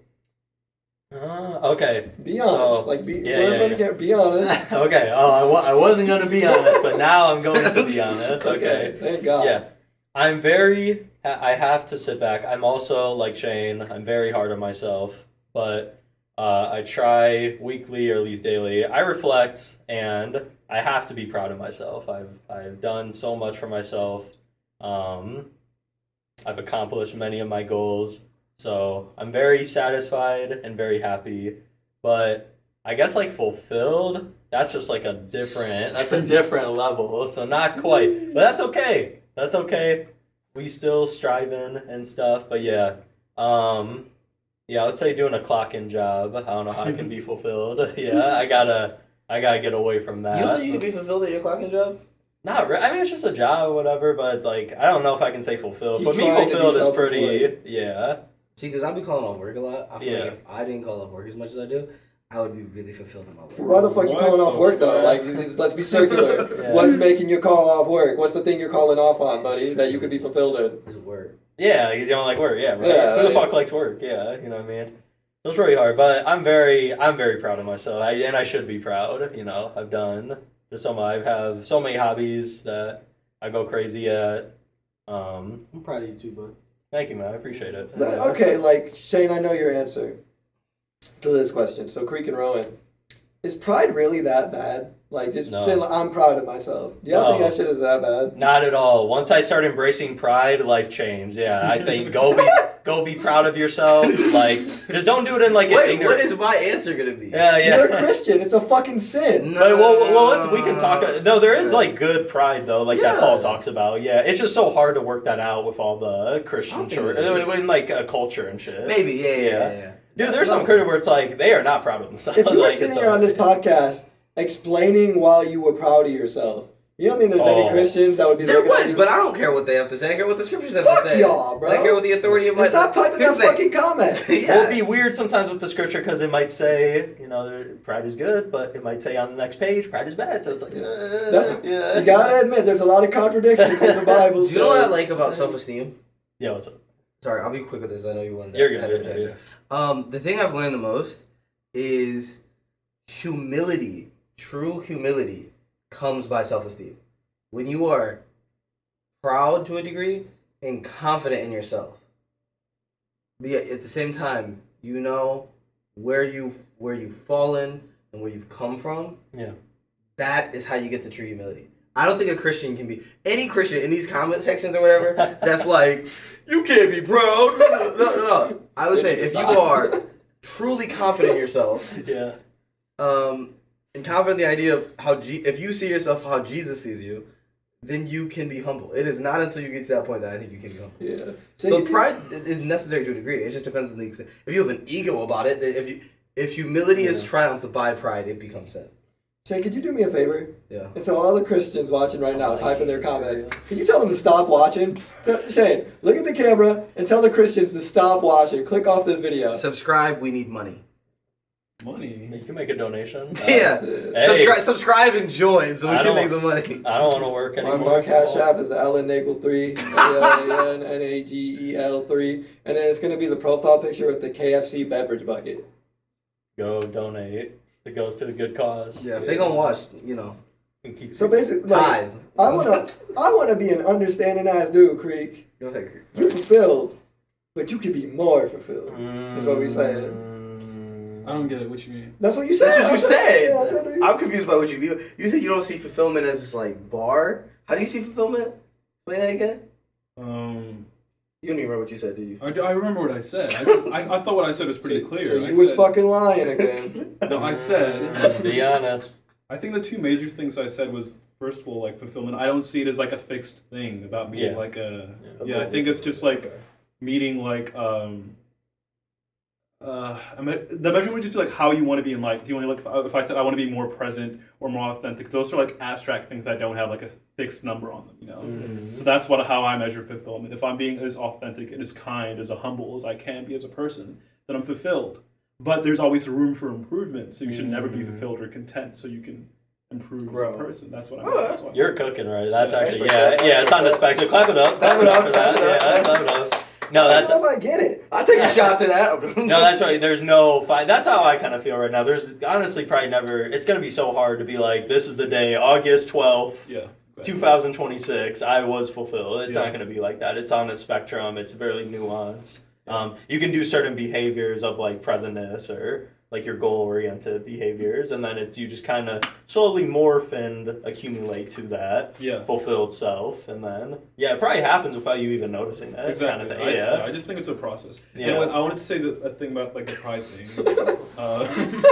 Okay. Be honest. Be honest. Okay. Oh, I wasn't going to be honest, but now I'm going to be honest. Okay. Thank God. Yeah. I have to sit back. I'm also like Shane. I'm very hard on myself, but I try weekly or at least daily. I reflect, and I have to be proud of myself. I've done so much for myself. I've accomplished many of my goals. So I'm very satisfied and very happy, but I guess like fulfilled, that's just like that's a different level. So not quite, but that's okay. That's okay. We still striving and stuff, but yeah. Let's say doing a clock-in job. I don't know how I can be fulfilled. Yeah, I gotta get away from that. You don't think you can be fulfilled at your clock-in job? Not really. I mean, it's just a job or whatever, but like, I don't know if I can say fulfilled. For me, trying to be fulfilled is pretty, self-employed. yeah. See, because I be calling off work a lot. I feel Yeah. like if I didn't call off work as much as I do, I would be really fulfilled in my work. Why the fuck you What calling off the work though? fuck? Like, let's be circular. Yeah. What's making you call off work? What's the thing you're calling off on, buddy, that you could be fulfilled in? It's work. Yeah, because you don't like work. Yeah, right. Yeah, Who the like- fuck likes work? Yeah, you know what I mean. So it's really hard, but I'm very proud of myself, and I should be proud. You know, I have so many hobbies that I go crazy at. I'm proud of you too, bud. Thank you, man. I appreciate it. Okay, like Shane, I know your answer to this question. So Creak and Rowan, is pride really that bad? Like just No. saying, like, I'm proud of myself. Do y'all think No. that shit is that bad? Not at all. Once I start embracing pride, life changed. Yeah, I think go be proud of yourself. Like, just don't do it in like an Wait, ignorant. what is my answer gonna be? Yeah, You're a yeah. Christian. It's a fucking sin. But, we can talk. No, there is like good pride though, like that Paul Yeah. talks about. Yeah, it's just so hard to work that out with all the Christian I think church, it is. in like culture and shit. Maybe, yeah. Dude, there's some Christian where it's like they are not proud of themselves. If you were Like, sitting it's here on this podcast explaining why you were proud of yourself, you don't think there's any Oh. Christians that would be There looking at was, you? but I don't care what they have to say. I care what the scriptures have Fuck to say. y'all, bro. I care what the authority of my. And stop typing Here's that the thing. fucking comment. Well, Yeah. it'd be weird sometimes with the scripture because it might say, pride is good, but it might say on the next page, pride is bad. So it's like, You gotta admit, there's a lot of contradictions in the Bible. Do you know what I like about self-esteem? Yeah, what's up? Sorry, I'll be quick with this. I know you wanted to. You're good. add it, Yeah. The thing I've learned the most is humility. True humility comes by self-esteem. When you are proud to a degree and confident in yourself, but yet at the same time, you know where you've fallen and where you've come from. Yeah. That is how you get to true humility. I don't think a Christian can be any Christian in these comment sections or whatever. That's like you can't be proud. No. I would say if you are truly confident in yourself, Yeah. and confident in the idea of if you see yourself how Jesus sees you, then you can be humble. It is not until you get to that point that I think you can be humble. Yeah. So pride is necessary to a degree. It just depends on the extent. If you have an ego about it, then if humility is triumphed by pride, it becomes sin. Shane, could you do me a favor? Yeah. And so all the Christians watching right now, type in their comments. Can you tell them to stop watching? Shane, look at the camera and tell the Christians to stop watching. Click off this video. Subscribe. We need money. Money. You can make a donation. Yeah. Hey, Subscribe and join so we I can make don't- some money. I don't want to work anymore. My Cash App is AlanNagel3, AlanNagel3, and then it's gonna be the profile picture with the KFC beverage bucket. Go donate. It goes to a good cause. Yeah, if they gonna watch, you know, And keep So basically, like, tithe. I wanna be an understanding ass dude, Creak. Go ahead, Creak. You fulfilled, but you could be more fulfilled. Is what we said. I don't get it. What you mean? That's what you said. That's what you said. Yeah, that's what you- I'm confused by what you mean. You said you don't see fulfillment as like bar. How do you see fulfillment? Play that again. You don't even remember what you said, did you? I remember what I said. I thought what I said was pretty clear. So I you was said- fucking lying again. No, I said. Be honest. I think the two major things I said was, first of all, like fulfillment. I don't see it as like a fixed thing about being Yeah. like a. A Yeah, I goal. think it's just like meeting like I mean, the measurement would just be like how you want to be in life. If you want to like, if I said I want to be more present or more authentic, those are like abstract things that don't have like a fixed number on them, you know. Mm-hmm. So that's how I measure fulfillment. If I'm being as authentic and as kind, as humble as I can be as a person, then I'm fulfilled. But there's always room for improvement, so you should never be fulfilled or content. So you can improve Grow. as a person. That's what I Oh, mean. That's why. You're cooking, right? That's Yeah, actually, that's yeah, it's on the spectrum. Clap it up. Clap it up, for clap that. it up. Yeah, clap it up. No, I that's don't know if I get it. I'll take a shot to that. no, that's right. There's no fight. That's how I kind of feel right now. There's honestly probably never. It's gonna be so hard to be like, this is the day, August 12th, Yeah. Exactly. 2026. I was fulfilled. It's Yeah. not gonna be like that. It's on a spectrum. It's very nuanced. You can do certain behaviors of like presentness or like your goal-oriented behaviors, and then you just kind of slowly morph and accumulate to that Yeah. fulfilled self, and then it probably happens without you even noticing that Exactly. kind of thing. Yeah. I just think it's a process. Yeah. Anyway, I wanted to say a thing about like the pride thing. Sorry.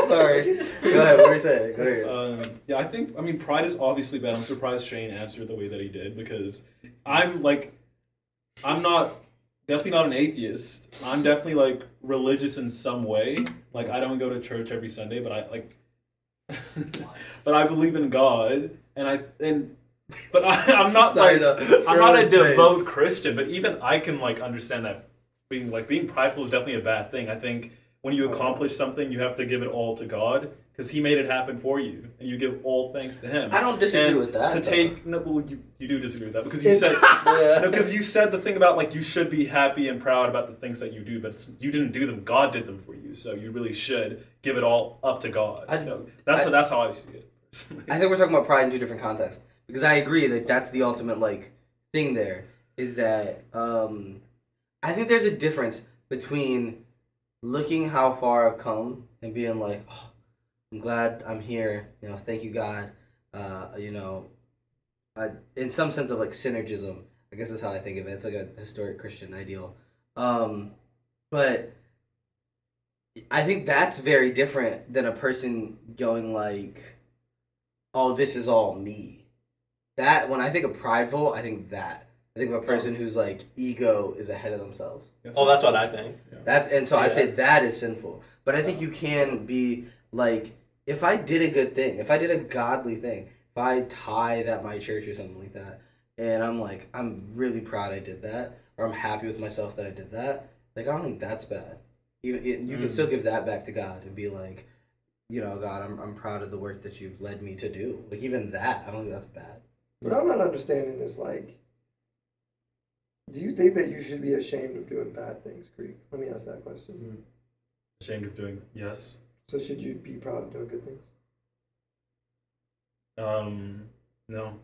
Go ahead. What were you saying? Go ahead. Yeah, I mean, pride is obviously bad. I'm surprised Shane answered the way that he did because I'm definitely not an atheist. I'm definitely like religious in some way. Like I don't go to church every Sunday, but I like, but I believe in God, but I'm not Sorry, like no. I'm not a Rowan's face. devout Christian. But even I can like understand that being prideful is definitely a bad thing. I think when you accomplish something, you have to give it all to God because He made it happen for you, and you give all thanks to Him. I don't disagree And with that, To though. take no, well, you do disagree with that because you It's- said Yeah. no, because you said the thing about like you should be happy and proud about the things that you do, but you didn't do them. God did them for you, so you really should give it all up to God. That's how I see it. I think we're talking about pride in two different contexts because I agree that that's the ultimate like thing. There is that I think there's a difference between looking how far I've come and being like, oh, I'm glad I'm here. You know, thank you God. In some sense of like synergism, I guess that's how I think of it. It's like a historic Christian ideal. But I think that's very different than a person going like, oh, this is all me. That when I think of prideful, I think of a person whose like ego is ahead of themselves. Oh, that's what I think. I'd say that is sinful. But I think you can be like, if I did a good thing, if I did a godly thing, if I tithe at my church or something like that, and I'm like, I'm really proud I did that, or I'm happy with myself that I did that, like I don't think that's bad. You can still give that back to God and be like, you know, God, I'm proud of the work that you've led me to do. Like even that, I don't think that's bad. What I'm not understanding is like, do you think that you should be ashamed of doing bad things, Creak? Let me ask that question. Ashamed of doing yes. So should you be proud of doing good things? No.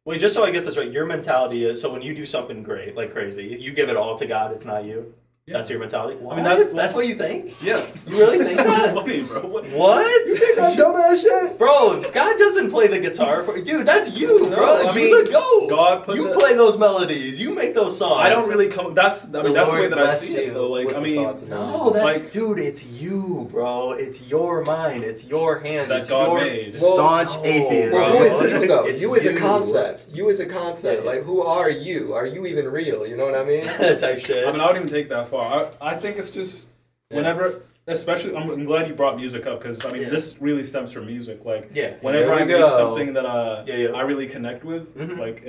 Wait, just so I get this right, your mentality is, so when you do something great, like crazy, you give it all to God, it's not you? Yeah. That's your mentality? I mean, that's what you think? Yeah. You really think that? Funny, bro. What? You think that dumbass shit? Bro, God doesn't play the guitar for dude. That's you, No, bro. I mean, You the GOAT. God put you the- play those melodies. You make those songs. I don't really come. That's the way Lord that I bless see it, you though. Like, with I the mean, thoughts and No, that's Like- dude. It's you, bro. It's your mind. It's your hands. That it's God your made. Staunch no, atheist. bro. Well, who is you though? It's You as a you. concept. You as a concept. Yeah. Like, who are you? Are you even real? You know what I mean? type shit. I mean, I wouldn't even take that far. I think it's just whenever, especially, I'm glad you brought music up because I mean, Yeah. this really stems from music. Like, Yeah. whenever There I we make go. something that Yeah. I really connect with, Mhm. like,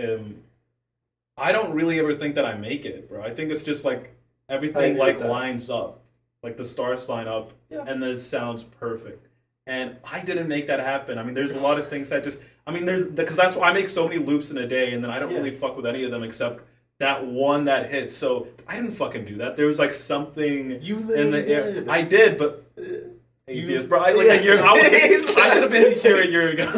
I don't really ever think that I make it, bro. I think it's just like I everything agree like with that. lines up. like the stars line up, and then it sounds perfect. And I didn't make that happen. I mean, there's a lot of things that just, I mean, because that's why I make so many loops in a day, and then I don't really fuck with any of them except that one that hit. So I didn't fucking do that. There was like something You in the air. did. I did, but ABS, bro. A year. I could have been here a year ago,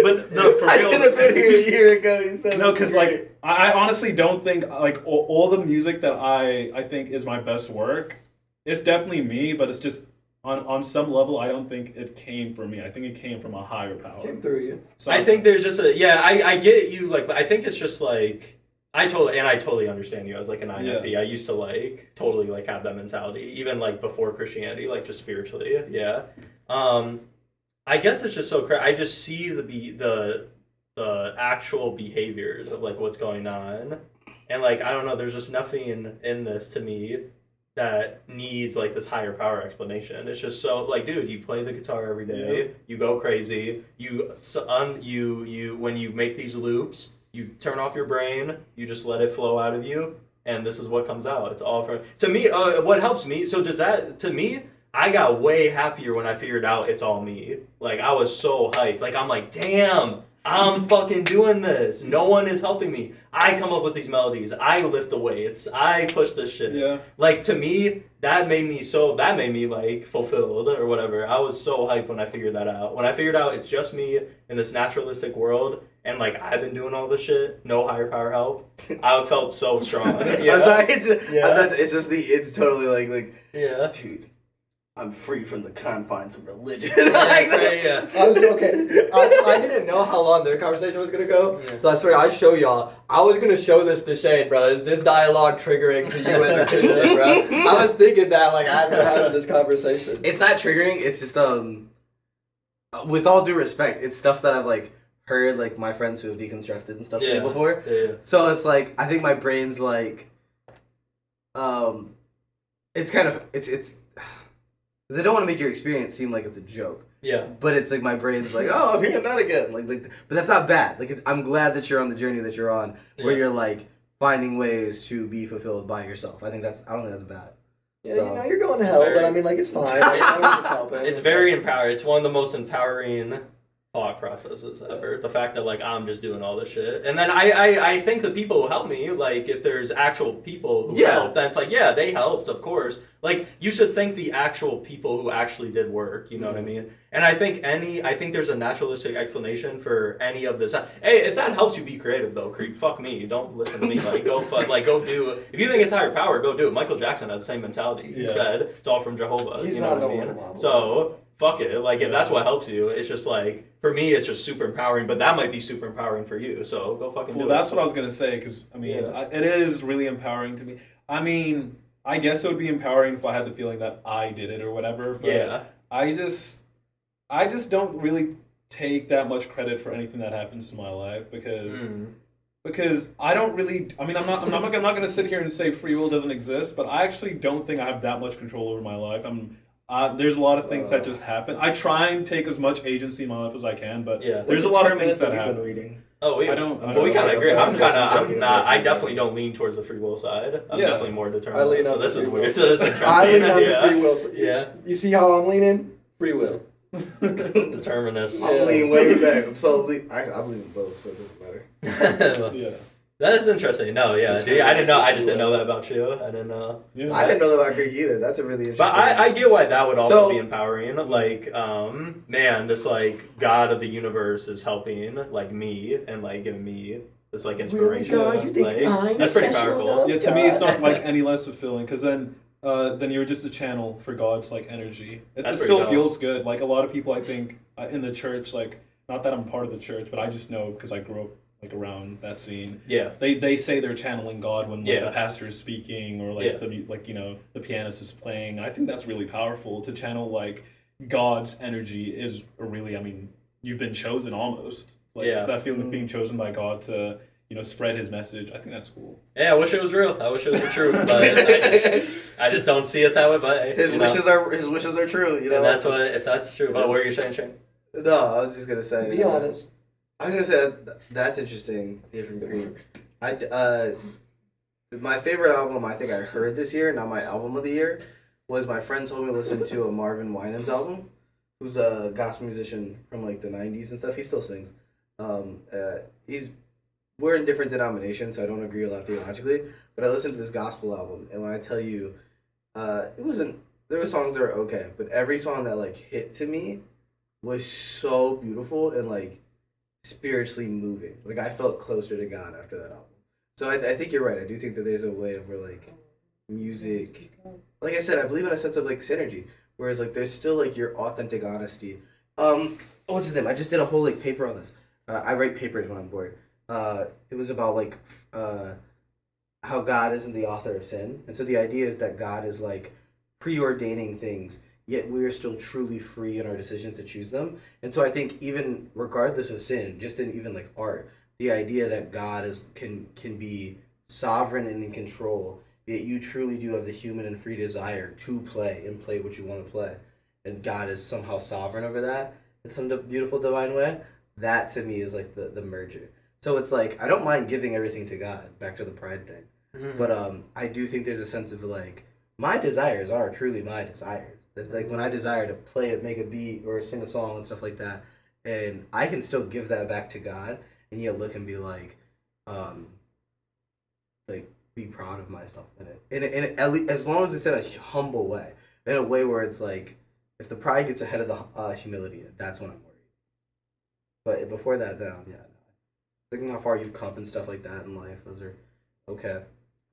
but no, for real. I should have been here a year ago. You said no, because like I honestly don't think like all the music that I think is my best work. It's definitely me, but it's just on some level I don't think it came from me. I think it came from a higher power. Came through you. So I think there's just I get you, like, but I think it's just like I totally understand you as like an INFP. I used to like totally like have that mentality, even like before Christianity, like just spiritually. Yeah. I guess it's just so crazy. I just see the actual behaviors of like what's going on, and like I don't know. There's just nothing in this to me that needs like this higher power explanation. It's just so like, dude, you play the guitar every day, you go crazy, you when you make these loops, you turn off your brain, you just let it flow out of you, and this is what comes out. It's all from to me. What helps me? So does that to me? I got way happier when I figured out it's all me. Like I was so hyped. Like I'm like, damn, I'm fucking doing this. No one is helping me. I come up with these melodies. I lift the weights. I push this shit. Yeah. Like to me, that made me like fulfilled or whatever. I was so hyped when I figured that out. When I figured out it's just me in this naturalistic world and like I've been doing all this shit, no higher power help. I felt so strong. Yeah. I'm sorry, it's totally like dude, I'm free from the confines of religion. I was okay. I didn't know how long their conversation was gonna go, so I swear I show y'all. I was gonna show this to Shane, bro. Is this dialogue triggering to you as a Christian, bro? I was thinking that like as we're having this conversation. It's not triggering. It's just with all due respect, it's stuff that I've like heard like my friends who have deconstructed and stuff say before. Yeah. So it's like I think my brain's like, it's kind of it's. Because I don't want to make your experience seem like it's a joke. Yeah. But it's like my brain's like, oh, I'm hearing that again. Like, but that's not bad. Like, I'm glad that you're on the journey that you're on, where you're like finding ways to be fulfilled by yourself. I don't think that's bad. Yeah, so, you're going to hell, but I mean, like, it's fine. It's very empowering. It's one of the most empowering thought processes ever. The fact that like I'm just doing all this shit, and then I think the people who help me, like if there's actual people who help, then it's like they helped, of course. Like you should thank the actual people who actually did work. You know what I mean? And I think there's a naturalistic explanation for any of this. Hey, if that helps you be creative though, Creak, fuck me. Don't listen to me. Like go do it. If you think it's higher power, go do it. Michael Jackson had the same mentality. He said it's all from Jehovah. He's you know not what I mean? So fuck it. Like if that's what helps you, it's just like for me, it's just super empowering. But that might be super empowering for you. So go fucking do it. Well, that's what I was gonna say because I mean, it is really empowering to me. I mean, I guess it would be empowering if I had the feeling that I did it or whatever. But I just don't really take that much credit for anything that happens in my life because I don't really. I mean, I'm not gonna sit here and say free will doesn't exist, but I actually don't think I have that much control over my life. There's a lot of things that just happen. I try and take as much agency in my life as I can, but there's a lot of things that happen. Reading? Oh, we kind of agree. I definitely don't lean towards the free will side. I'm definitely more determined. I lean on so this the is free weird. will. So this is interesting. I lean on the free will side. Yeah. You see how I'm leaning? Free will. Determinist. I'm leaning way back. I believe in both, so it doesn't matter. Yeah. That is interesting. No, dude, I didn't know. I just didn't know that about you. I didn't know. Yeah. I didn't know that about Creak either. That's a really interesting. But I get why that would also be empowering. Like, man, this like God of the universe is helping like me and like giving me this like inspiration. Really, God? You think I'm that's pretty special powerful. enough? Yeah, to me, it's not like any less fulfilling because then you're just a channel for God's like energy. It still feels good. Like a lot of people, I think, in the church, like not that I'm part of the church, but I just know because I grew up like around that scene. Yeah. They say they're channeling God when like, the pastor is speaking or like the pianist is playing. I think that's really powerful to channel like God's energy is really. I mean, you've been chosen almost. Like that feeling of being chosen by God to spread His message. I think that's cool. Yeah, I wish it was real. I wish it was the truth, but I just don't see it that way. But his wishes are true. You know, and that's what if that's true. But what are you saying, Shane? No, I was just gonna say. Be honest. I was gonna say that's interesting. To hear from Creak. My favorite album I think I heard this year, not my album of the year, was my friend told me to listen to a Marvin Winans album, who's a gospel musician from like the '90s and stuff. He still sings. We're in different denominations, so I don't agree a lot theologically. But I listened to this gospel album, and when I tell you, there were songs that were okay, but every song that like hit to me was so beautiful and like spiritually moving. Like I felt closer to God after that album. So I think you're right. I do think that there's a way of where like music, like I said, I believe in a sense of like synergy. Whereas like there's still like your authentic honesty. What's his name? I just did a whole like paper on this. I write papers when I'm bored. It was about like how God isn't the author of sin, and so the idea is that God is like preordaining things, yet we are still truly free in our decisions to choose them. And so I think even regardless of sin, just in even like art, the idea that God can be sovereign and in control, yet you truly do have the human and free desire to play what you want to play, and God is somehow sovereign over that in some beautiful divine way. That to me is like the merger. So it's like I don't mind giving everything to God, back to the pride thing. But I do think there's a sense of like my desires are truly my desires. That like when I desire to play it, make a beat or sing a song and stuff like that, and I can still give that back to God and yet look and be like be proud of myself in it. And at least, as long as it's in a humble way, in a way where it's like if the pride gets ahead of the humility, that's when I'm worried. But before that, then yeah. Thinking how far you've come and stuff like that in life, those are okay.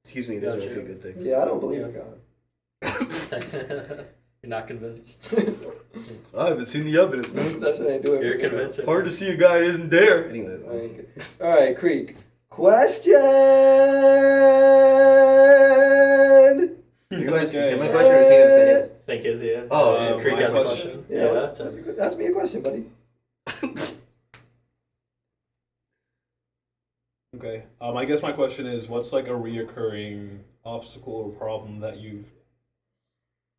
Excuse me, those are okay good things. Yeah, I don't believe in God. You're not convinced. I haven't seen the evidence, man. That's what I do. You're convinced. Hard to see a guy that isn't there. Anyway, all right, Creak. Question. You guys, how many questions are you saying to his? Think is yeah. Oh, Creak my has a question? question. Yeah, ask me a question, buddy. Okay. I guess my question is, what's like a reoccurring obstacle or problem that you've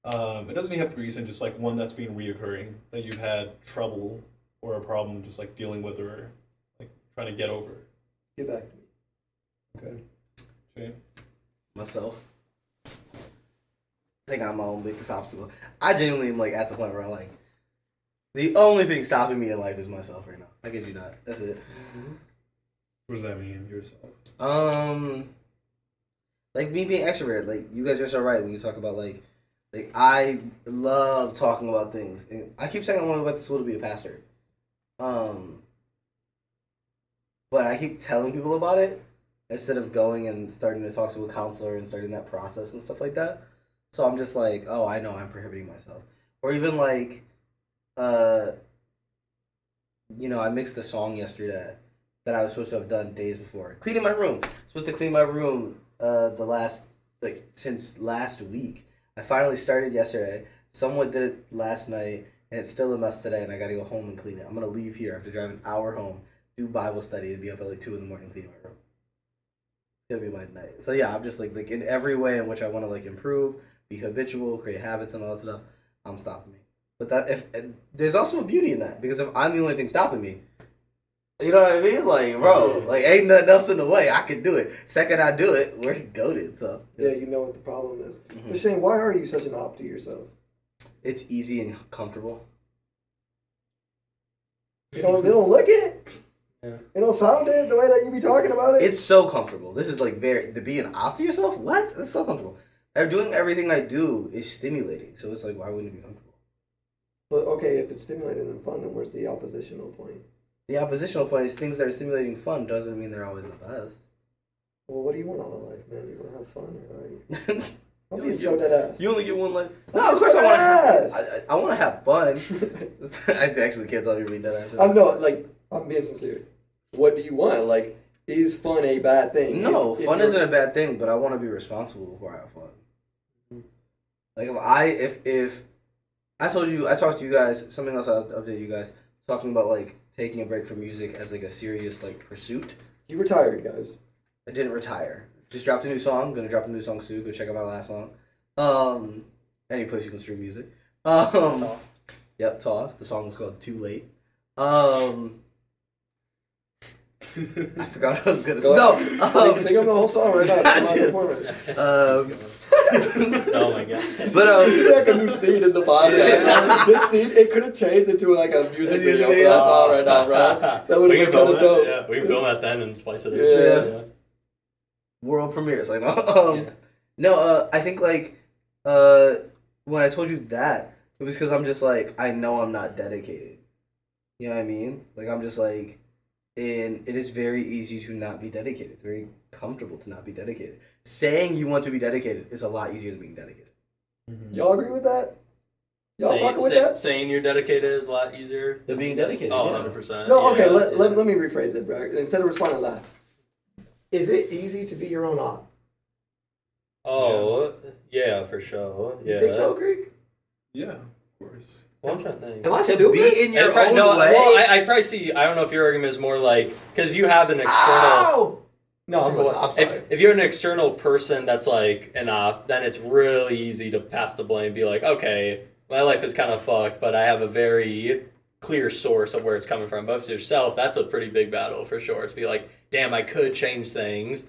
it doesn't even have to be recent, just like one that's been reoccurring that you've had trouble or a problem just like dealing with or like trying to get over. Get back to me. Okay. Shane? Myself. I think I'm my own biggest obstacle. I genuinely am like at the point where I'm like, the only thing stopping me in life is myself right now. I kid you not. That's it. What does that mean, yourself? Like me being extroverted. Like you guys are so right when you talk about like I love talking about things. And I keep saying I want to go back to school to be a pastor. But I keep telling people about it instead of going and starting to talk to a counselor and starting that process and stuff like that. So I'm just like, oh, I know I'm prohibiting myself. Or even like, I mixed a song yesterday that I was supposed to have done days before. Cleaning my room. Supposed to clean my room since last week. I finally started yesterday. Somewhat did it last night, and it's still a mess today, and I gotta go home and clean it. I'm gonna leave here. I have to drive an hour home, do Bible study, and be up at like 2 in the morning cleaning my room. It's gonna be my night. So yeah, I'm just like in every way in which I want to like improve, be habitual, create habits and all that stuff, I'm stopping me. But there's also a beauty in that, because if I'm the only thing stopping me, you know what I mean? Like, bro, like ain't nothing else in the way. I can do it. Second I do it, we're goated. So yeah, you know what the problem is. But Shane, why are you such an op to yourself? It's easy and comfortable. You don't look it. Yeah. You don't sound it the way that you be talking about it. It's so comfortable. This is like to be an op to yourself. What? It's so comfortable. Doing everything I do is stimulating. So it's like, why wouldn't it be comfortable? But okay, if it's stimulating and fun, then where's the oppositional point? The oppositional point is things that are stimulating fun doesn't mean they're always the best. Well, what do you want out of life, man? You want to have fun, right? I'm You being only so dead ass. You only get one life. No, No, of course so I want dead to. I want to have fun. I actually can't tell you being dead ass. I'm being sincere. What do you want? Like, is fun a bad thing? No, fun isn't a bad thing, but I want to be responsible before I have fun. Like if I talked to you guys, something else I'll update you guys, talking about like taking a break from music as like a serious like pursuit. You retired, guys. I didn't retire. Just dropped a new song. Gonna drop a new song soon. Go check out my last song. Any place you can stream music. Yep, Toph. The song was called Too Late. I forgot what I was gonna say. No, sing them the whole song right now. I did. Oh my god. This could be like a new scene in the podcast. This scene, it could have changed into like a music video for us all right now, bro. That would have been kind of dope. Yeah, we can film at then and splice it in. Yeah. World premieres. Like, Yeah. no, I think like when I told you that, it was because I'm just like, I know I'm not dedicated. You know what I mean? Like, I'm just like, and it is very easy to not be dedicated. It's very comfortable to not be dedicated. Saying you want to be dedicated is a lot easier than being dedicated. Mm-hmm. Y'all agree with that? Y'all fucking with that? Saying you're dedicated is a lot easier Than being dedicated. Oh, yeah. 100%. No, okay, yeah, let me rephrase it, bro. Instead of responding to that, is it easy to be your own op? Oh, yeah, for sure. Yeah. You think so, Creak? Yeah, of course. Well, I'm trying to think. Am I To stupid? be in your own no, way. well, I probably see. I don't know if your argument is more like because if you have an external. Ow! No, I'm sorry. If you're an external person that's like an op, then it's really easy to pass the blame. Be like, okay, my life is kind of fucked, but I have a very clear source of where it's coming from. But if yourself, that's a pretty big battle for sure. It's be like, damn, I could change things,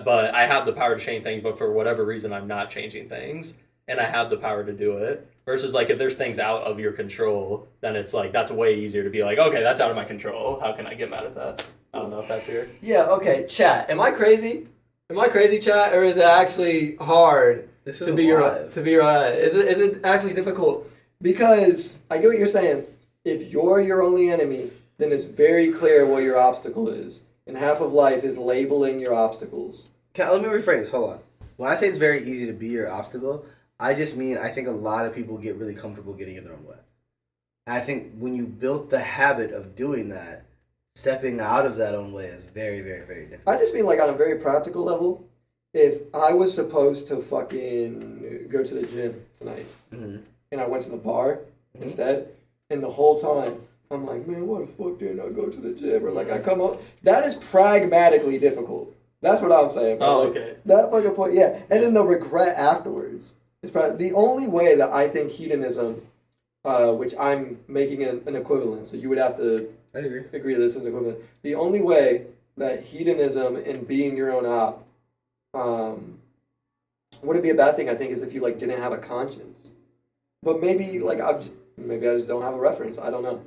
but I have the power to change things, but for whatever reason, I'm not changing things, and I have the power to do it. Versus like if there's things out of your control, then it's like that's way easier to be like, okay, that's out of my control. How can I get mad at that? I don't know if that's here. Yeah, okay, chat. Am I crazy? Am I crazy, chat, or is it actually hard This to be your is it actually difficult? Because I get what you're saying. If you're your only enemy, then it's very clear what your obstacle is. And half of life is labeling your obstacles. Let me rephrase. Hold on. When I say it's very easy to be your obstacle, I just mean I think a lot of people get really comfortable getting in their own way. And I think when you built the habit of doing that, stepping out of that own way is very, very, very difficult. I just mean like on a very practical level, if I was supposed to fucking go to the gym tonight Mm-hmm. and I went to the bar instead, and the whole time I'm like, man, why the fuck didn't I go to the gym? Or like I come up, that is pragmatically difficult. That's what I'm saying. Bro. Oh, Like, okay. that fucking point, yeah. And then the regret afterwards is probably the only way that I think hedonism, which I'm making an equivalent, so you would have to I agree. agree this is an equivalent. The only way that hedonism and being your own op wouldn't be a bad thing, I think, is if you like didn't have a conscience. But maybe like maybe I just don't have a reference. I don't know.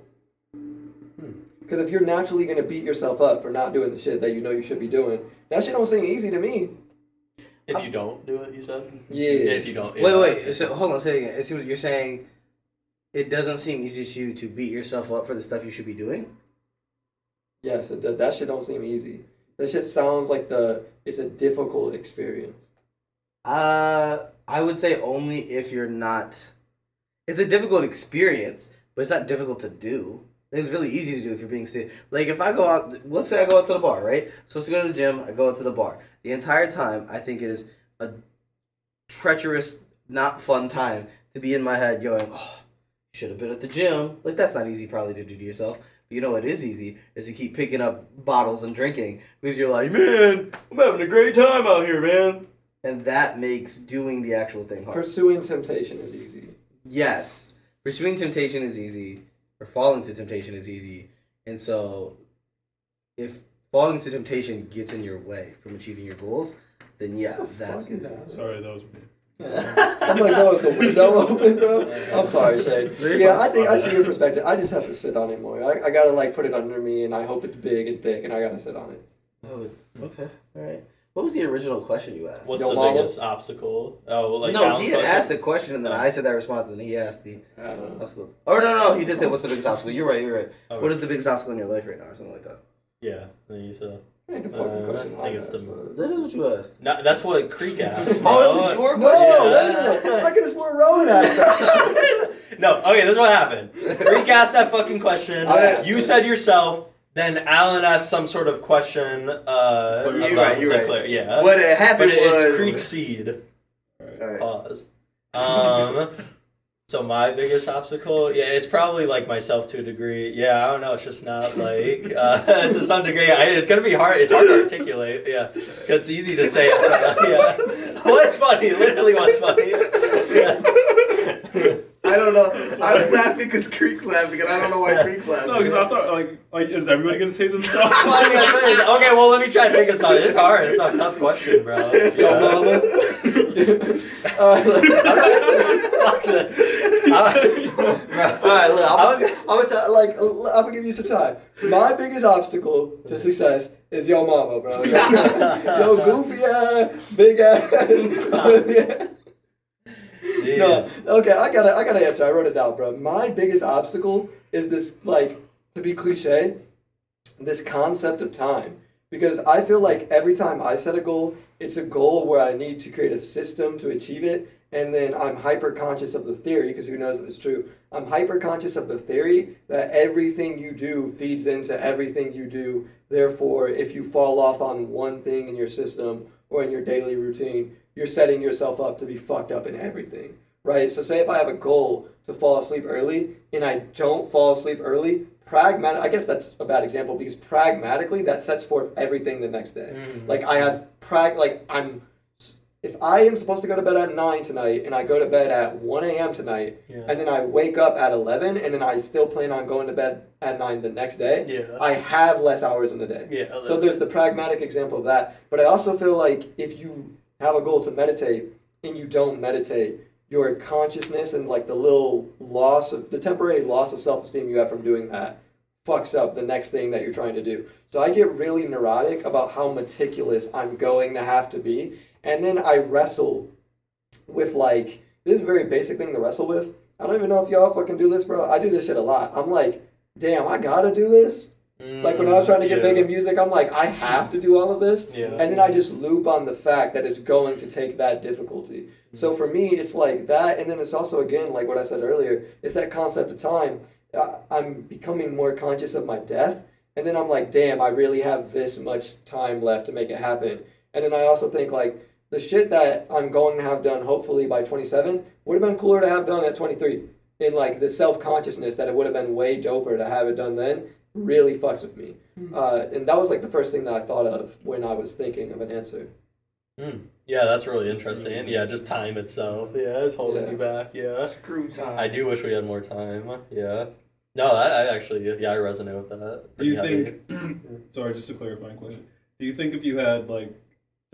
Because if you're naturally gonna beat yourself up for not doing the shit that you know you should be doing, that shit don't seem easy to me. If you don't do it, you said? Yeah. If you don't. Wait. So hold on. Say it again. It seems you're saying it doesn't seem easy to you to beat yourself up for the stuff you should be doing. Yes, that shit don't seem easy. That shit sounds like it's a difficult experience. I would say only if you're not. It's a difficult experience, but it's not difficult to do. It's really easy to do if you're being safe. Like if I go out, let's say I go out to the bar, right? So to go to the gym, I go out to the bar. The entire time, I think it is a treacherous, not fun time to be in my head going, oh, should have been at the gym. Like that's not easy probably to do to yourself. But you know what is easy is to keep picking up bottles and drinking because you're like, man, I'm having a great time out here, man. And that makes doing the actual thing hard. Pursuing temptation is easy. Yes. Pursuing temptation is easy, or falling to temptation is easy. And so, if falling to temptation gets in your way from achieving your goals, then yeah, that's easy. Sorry, that was me. I'm like, oh, with the window open, bro. I'm sorry, Shane. Yeah, I think I see your perspective. I just have to sit on it more. I gotta like put it under me, and I hope it's big and thick, and I gotta sit on it. Oh, okay. All right. What was the original question you asked? What's Yo, the mama? biggest obstacle? Oh, like no, Alan's he had question? asked the question, and then I said that response, and he asked the I don't know. obstacle. Oh, no, he did say, what's the biggest obstacle? You're right. Okay. What is the biggest obstacle in your life right now, or something like that? Yeah, then you said. Ain't the fucking question. I think it's the- That is what you asked. No, that's what Creak asked. Oh, it was your No, question. that is I could have sworn Rowan asked that. No, okay, this is what happened. Creak asked that fucking question. You said yourself. Then Alan asked some sort of question. You're right. Yeah. What it happened But was... it's Creak seed. All right. Pause. So my biggest obstacle, yeah, it's probably like myself to a degree. Yeah, I don't know. It's just not like to some degree. It's gonna be hard. It's hard to articulate. Yeah, 'cause it's easy to say. Yeah. What's funny? Literally, what's funny? Yeah. I don't know. I'm laughing because Creak's laughing, and I don't know why Creak's laughing. No, because I thought like is everybody gonna say themselves? Okay, well, let me try to think of something. It's hard. It's a tough question, bro. Yo, mama. Alright, look, I'm gonna give you some time. My biggest obstacle to success is your mama, bro. Yo, goofy ass, big ass. No, okay, I gotta answer. I wrote it down, bro. My biggest obstacle is this, like, to be cliche, this concept of time. Because I feel like every time I set a goal, it's a goal where I need to create a system to achieve it. And then I'm hyper conscious of the theory, because who knows if it's true. I'm hyper conscious of the theory that everything you do feeds into everything you do. Therefore, if you fall off on one thing in your system or in your daily routine, you're setting yourself up to be fucked up in everything, right? So say if I have a goal to fall asleep early and I don't fall asleep early, I guess that's a bad example because pragmatically that sets forth everything the next day. Mm-hmm. Like I have if I am supposed to go to bed at 9 tonight and I go to bed at 1 a.m. tonight, and then I wake up at 11 and then I still plan on going to bed at 9 the next day, I have less hours in the day. So there's the pragmatic example of that. But I also feel like if you have a goal to meditate and you don't meditate, your consciousness and like the temporary loss of self-esteem you have from doing that fucks up the next thing that you're trying to do. So I get really neurotic about how meticulous I'm going to have to be. And then I wrestle with, like, this is a very basic thing to wrestle with. I don't even know if y'all fucking do this, bro. I do this shit a lot. I'm like, damn, I gotta do this. Like when I was trying to get big in music, I'm like, I have to do all of this. And then I just loop on the fact that it's going to take that difficulty. So for me, it's like that. And then it's also, again, like what I said earlier, it's that concept of time. I'm becoming more conscious of my death. And then I'm like, damn, I really have this much time left to make it happen. And then I also think, like, the shit that I'm going to have done, hopefully by 27, would have been cooler to have done at 23. And, like, the self-consciousness that it would have been way doper to have it done then really fucks with me. And that was, like, the first thing that I thought of when I was thinking of an answer. Yeah, that's really interesting. And yeah, just time itself. Yeah, it's holding you back. Yeah. Screw time. I do wish we had more time. Yeah. No, I actually, I resonate with that. Do you think, sorry, just a clarifying question. Do you think if you had, like,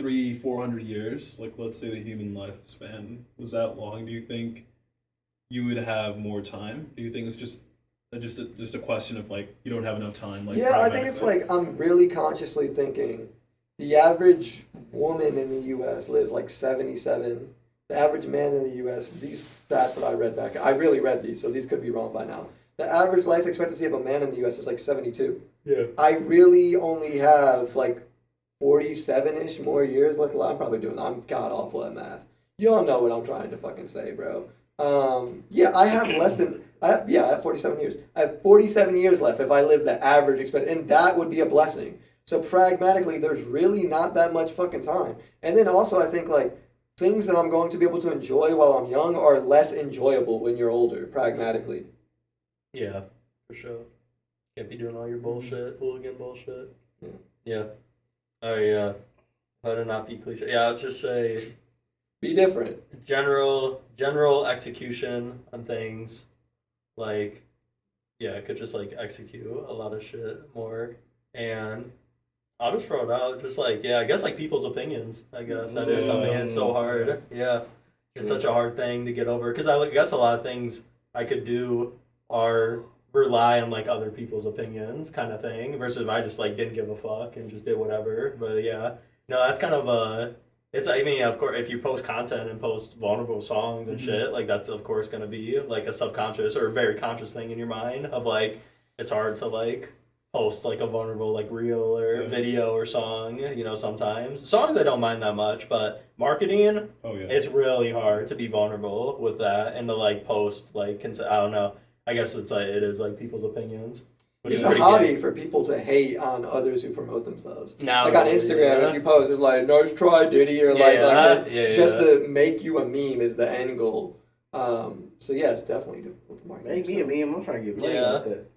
300-400 years, like let's say the human lifespan was that long, do you think you would have more time? Do you think it's just a question of like you don't have enough time? Like I think it's like I'm really consciously thinking the average woman in the U.S. lives like 77. The average man in the U.S. These stats that I read back, I really read these, so these could be wrong by now. The average life expectancy of a man in the U.S. is like 72. Yeah. I really only have like 47-ish more years left. I'm god awful at math. You all know what I'm trying to fucking say, bro. I have I have 47 years. I have 47 years left if I live the average expectancy, and that would be a blessing. So pragmatically, there's really not that much fucking time. And then also I think like things that I'm going to be able to enjoy while I'm young are less enjoyable when you're older, pragmatically. Yeah, for sure. Can't be doing all your bullshit, hooligan bullshit. Yeah. How to not be cliche. Yeah, let's just say be different. General execution on things. Like, I could just like execute a lot of shit more. And I'll just throw it out. Just like, I guess like people's opinions. I guess that is something. It's so hard. Yeah. It's such a hard thing to get over. Because I guess a lot of things I could do are rely on like other people's opinions kind of thing versus if I just like didn't give a fuck and just did whatever. But that's kind of of course if you post content and post vulnerable songs and shit, like that's of course gonna be like a subconscious or a very conscious thing in your mind of like it's hard to like post like a vulnerable like reel or video or song, sometimes. Songs I don't mind that much, but marketing, it's really hard to be vulnerable with that and to like post like I don't know. I guess it is like people's opinions. It's a hobby for people to hate on others who promote themselves. Like on Instagram, if you post, it's like, nice try, Diddy, or just to make you a meme is the end goal. It's definitely difficult to market. Make me a meme. I'm trying to get money with that.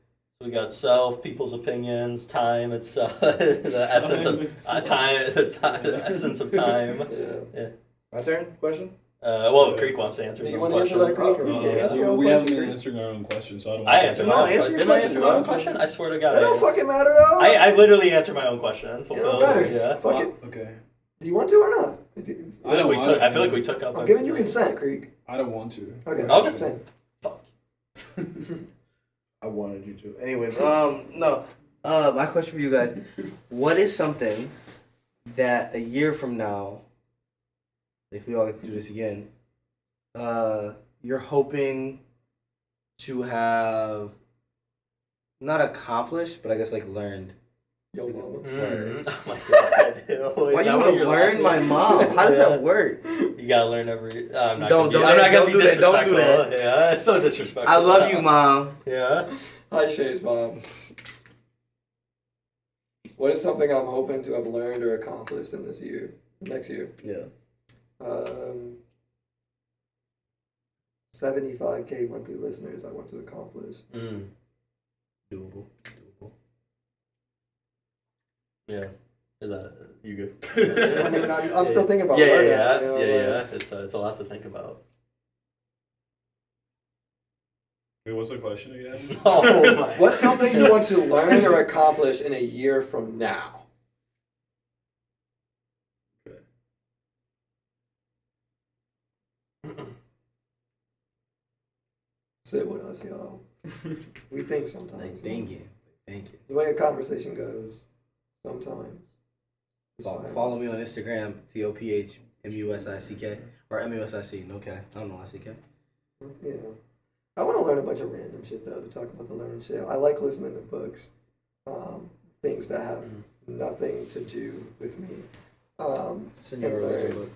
So we got self, people's opinions, time itself, the essence of time, the essence of time. My turn? Question? Well, if Creak wants to answer Do you some want to answer question. that, Creak? Or Yeah, you answer answer your your we haven't question, been Creak? answering our own questions, so I don't. I answered No, my own answer question. your Didn't I question, answer my own bro. question? I swear to God. That don't fucking matter though. I literally answered my own question. It don't Fulfilled. matter. Yeah. Fuck it. Okay. Do you want to or not? I feel like we took up. I'm giving you consent, Creak. I don't want to. Okay. Okay. Consent. Fuck. I wanted you to. Anyways, no. My question for you guys: what is something that a year from now, if we all get to do this again, you're hoping to have not accomplished, but I guess like learned? Yo, mama. Oh my God. Why you want to learn my mom? How does that work? You gotta learn every. I'm not Don't- gonna be, don't I'm not that- gonna don't be do that, don't do disrespectful. that. Yeah, it's so disrespectful. I love you, mom. Yeah. Hi, Shay's mom. What is something I'm hoping to have learned or accomplished in this year, next year? Yeah. 75K monthly listeners I want to accomplish. Doable. Yeah. Is that you good? I mean, I'm still thinking about yeah, learning. yeah, you know, yeah. like- It's a lot to think about. Wait, what's the question again? Oh my. What's something you want to learn or accomplish in a year from now? Sit with us, y'all. We think sometimes. Like thinking. The way a conversation goes, sometimes. Follow me on Instagram, TOPHMUSICK or MUSIC. No K. I don't know ICK. Yeah. I want to learn a bunch of random shit, though, to talk about the learning shit. I like listening to books, things that have nothing to do with me. Send you a and religion learn book.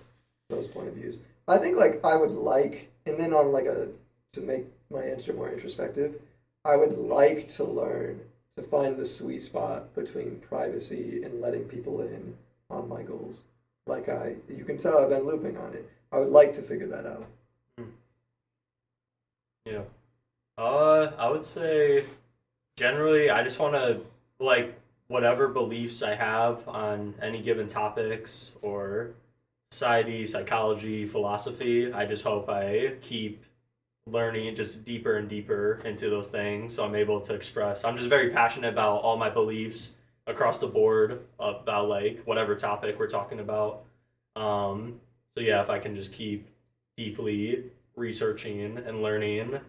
those point of views. I think, like, I would like, and then on, like, to make my answer more introspective, I would like to learn to find the sweet spot between privacy and letting people in on my goals. Like, you can tell I've been looping on it. I would like to figure that out. Yeah. I would say generally I just want to, like, whatever beliefs I have on any given topics or society, psychology, philosophy, I just hope I keep learning just deeper and deeper into those things so I'm able to express. I'm just very passionate about all my beliefs across the board about, like, whatever topic we're talking about. So yeah, if I can just keep deeply researching and learning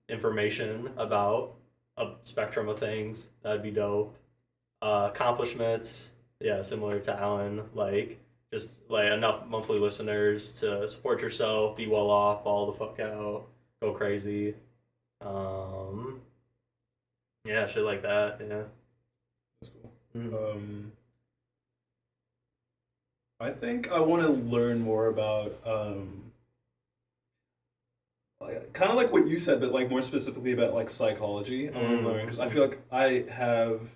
information about a spectrum of things, that'd be dope. Accomplishments, yeah, similar to Alan, like just like enough monthly listeners to support yourself, be well off, ball the fuck out, go crazy. Yeah, shit like that. Yeah. That's cool. Mm. I think I want to learn more about kind of like what you said, but like more specifically about like psychology. I want to learn because I feel like I'm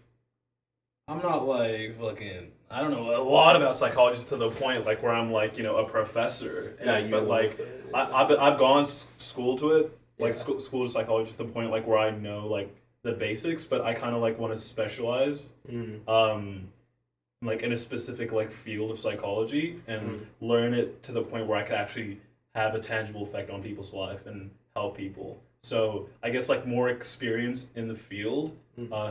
not like fucking, I don't know a lot about psychology to the point like where I'm like, you know, a professor. But like I've gone school to it, like school to psychology to the point like where I know like the basics, but I kind of like want to specialize. Like in a specific like field of psychology and learn it to the point where I can actually have a tangible effect on people's life and help people. So I guess like more experience in the field,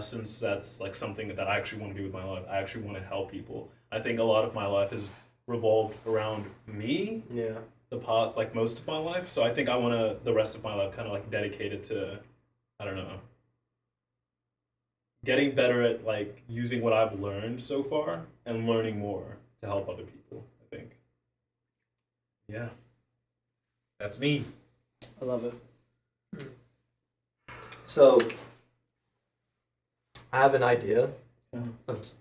since that's like something that I actually want to do with my life. I actually want to help people. I think a lot of my life has revolved around me. Yeah. The past, like most of my life. So I think I want to the rest of my life kind of like dedicate it to, I don't know, getting better at like using what I've learned so far and learning more to help other people, I think. Yeah. That's me. I love it. So, I have an idea of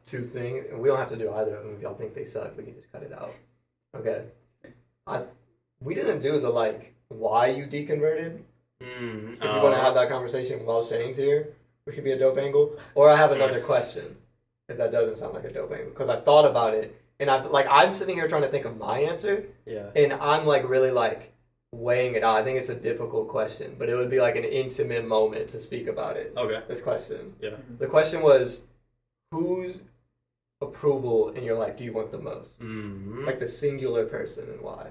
two things, and we don't have to do either of them if y'all think they suck. We can just cut it out. Okay. We didn't do the like why you deconverted. If you want to have that conversation while Shane's here, which could be a dope angle. Or I have another question, if that doesn't sound like a dope angle, because I thought about it, and I'm sitting here trying to think of my answer, and I'm like really like weighing it out. I think it's a difficult question, but it would be like an intimate moment to speak about it. Okay. This question. Yeah. The question was, whose approval in your life do you want the most? Like the singular person, and why?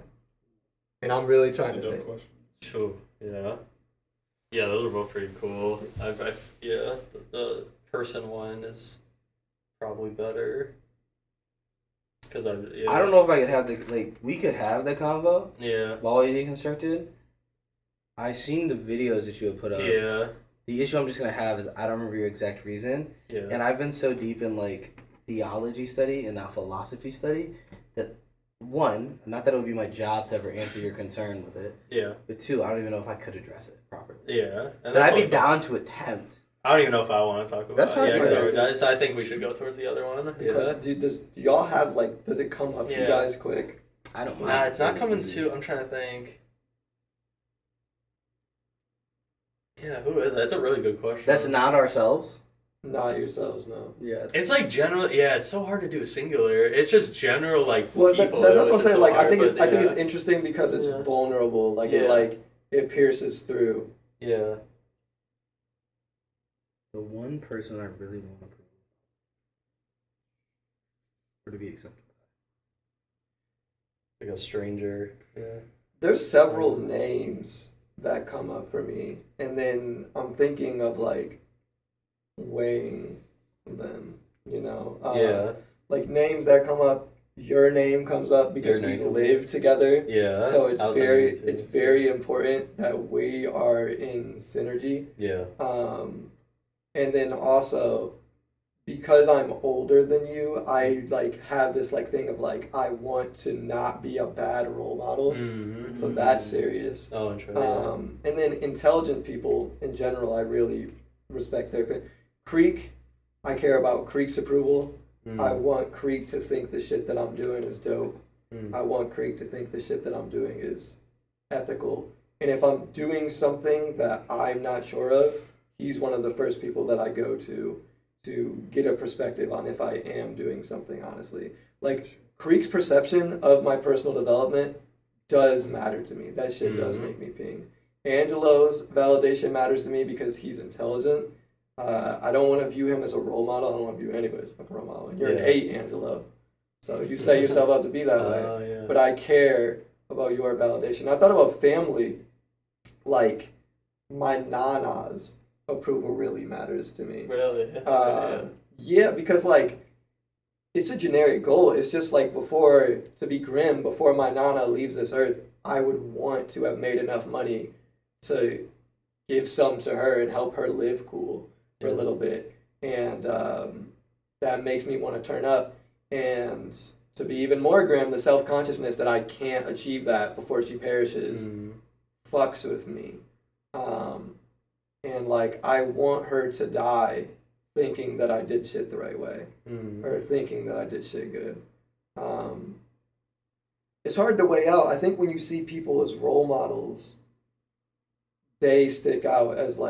And I'm really trying That's to a dumb think. question. Sure. Yeah. Yeah, those are both pretty cool. Yeah, the person one is probably better. Cause I don't know if I could have we could have the convo Yeah. while we deconstructed. I seen the videos that you had put up. Yeah. The issue I'm just gonna have is I don't remember your exact reason, Yeah. and I've been so deep in theology study and not philosophy study that one, not that it would be my job to ever answer your concern with it, Yeah. but two, I don't even know if I could address it properly. Yeah. But I'd be down to attempt. I don't even know if I want to talk about That's fine, it. Yeah, because- because I think we should go towards the other one. The Yeah. question, do y'all have does it come up to you Yeah. guys quick? I don't mind. Nah, it's not really coming easy. to. I'm trying to think. Yeah, who is that? That's a really good question. That's not ourselves. Not yourselves, no. Yeah. It's like general. Yeah, it's so hard to do singular. It's just general Well, people. that's what I'm which is saying. so Like, I hard, think it's but I think it's yeah. interesting because it's Yeah. vulnerable. Like Yeah. it pierces through. Yeah. The one person I really want to prove or to be accepted. Like a stranger. Yeah. There's several names that come up for me, and then I'm thinking of weighing them. Yeah. Like names that come up. Your name comes up because Your we name comes live together. Yeah. So I was thinking too. it's very important that we are in synergy. Yeah. And then also because I'm older than you, I have this thing of I want to not be a bad role model. Mm-hmm. So that's serious. Oh, interesting. And then intelligent people in general, I really respect their opinion. Creak, I care about Creak's approval. I want Creak to think the shit that I'm doing is dope. I want Creak to think the shit that I'm doing is ethical. And if I'm doing something that I'm not sure of, he's one of the first people that I go to get a perspective on if I am doing something honestly. Creak's perception of my personal development does matter to me. That shit does make me ping. Angelo's validation matters to me because he's intelligent. I don't want to view him as a role model. I don't want to view anybody as a fucking role model. And you're an 8, Angelo. So you set yourself up to be that way. Yeah. But I care about your validation. I thought about family. My nana's approval really matters to me. Really? Yeah, because it's a generic goal. It's just to be grim, before my nana leaves this earth, I would want to have made enough money to give some to her and help her live cool for a little bit. And that makes me want to turn up. And to be even more grim, the self-consciousness that I can't achieve that before she perishes fucks with me. And I want her to die thinking that I did shit the right way, or thinking that I did shit good. It's hard to weigh out. I think when you see people as role models, they stick out as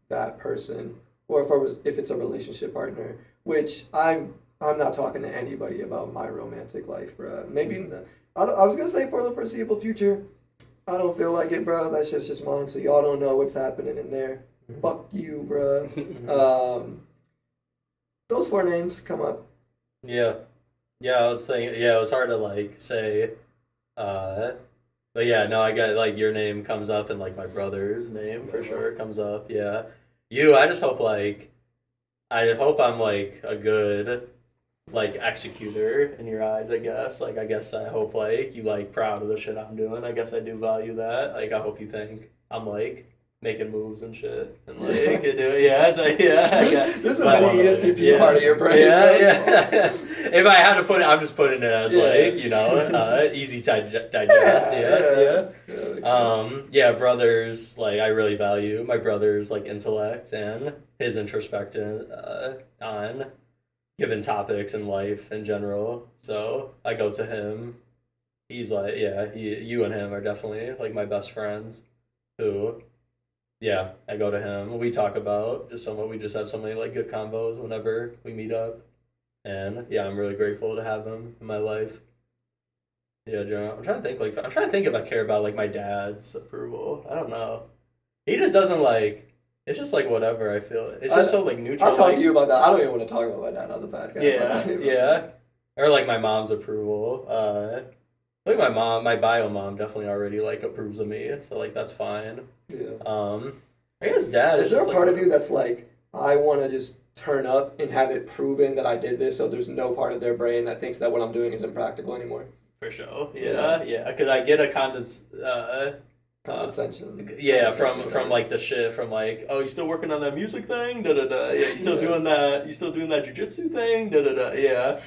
that person, or if it's a relationship partner, which I'm not talking to anybody about my romantic life, bro. Maybe I was gonna say for the foreseeable future. I don't feel like it, bro. That's just mine. So y'all don't know what's happening in there. Fuck you, bro. Those 4 names come up. Yeah. I was saying. Yeah, it was hard to say. But yeah, no, I got your name comes up and my brother's name for sure comes up. Yeah. I just hope I hope I'm a good executor in your eyes, I guess. I guess I hope you proud of the shit I'm doing. I guess I do value that. I hope you think I'm making moves and shit and it's There's a mini ESTP part of your brain. Yeah. If I had to put it, I'm just putting it as easy to digest. Yeah. Brothers, I really value my brother's intellect and his introspection on given topics in life in general. So I go to him. He's you and him are definitely my best friends who. Yeah, I go to him. We talk about we just have so many good combos whenever we meet up, and yeah, I'm really grateful to have him in my life. Yeah, Joe, I'm trying to think if I care about my dad's approval. I don't know. He just doesn't It's just whatever. I feel it's just so neutral. I'll talk to you about that. I don't even want to talk about my dad on the podcast. Yeah. Or my mom's approval. I think my bio mom definitely already like approves of me, so like that's fine. Yeah. I guess dad Is there just a part like, of you that's like, I want to just turn up and have it proven that I did this, so there's no part of their brain that thinks that what I'm doing is impractical anymore? for sure, Yeah. yeah, because I get a Condescension. yeah, Condescension, from like the shit from like, oh, you still working on that music thing? Da da da. Yeah, you still Yeah. doing that? You still doing that jujitsu thing? Da da da. Yeah.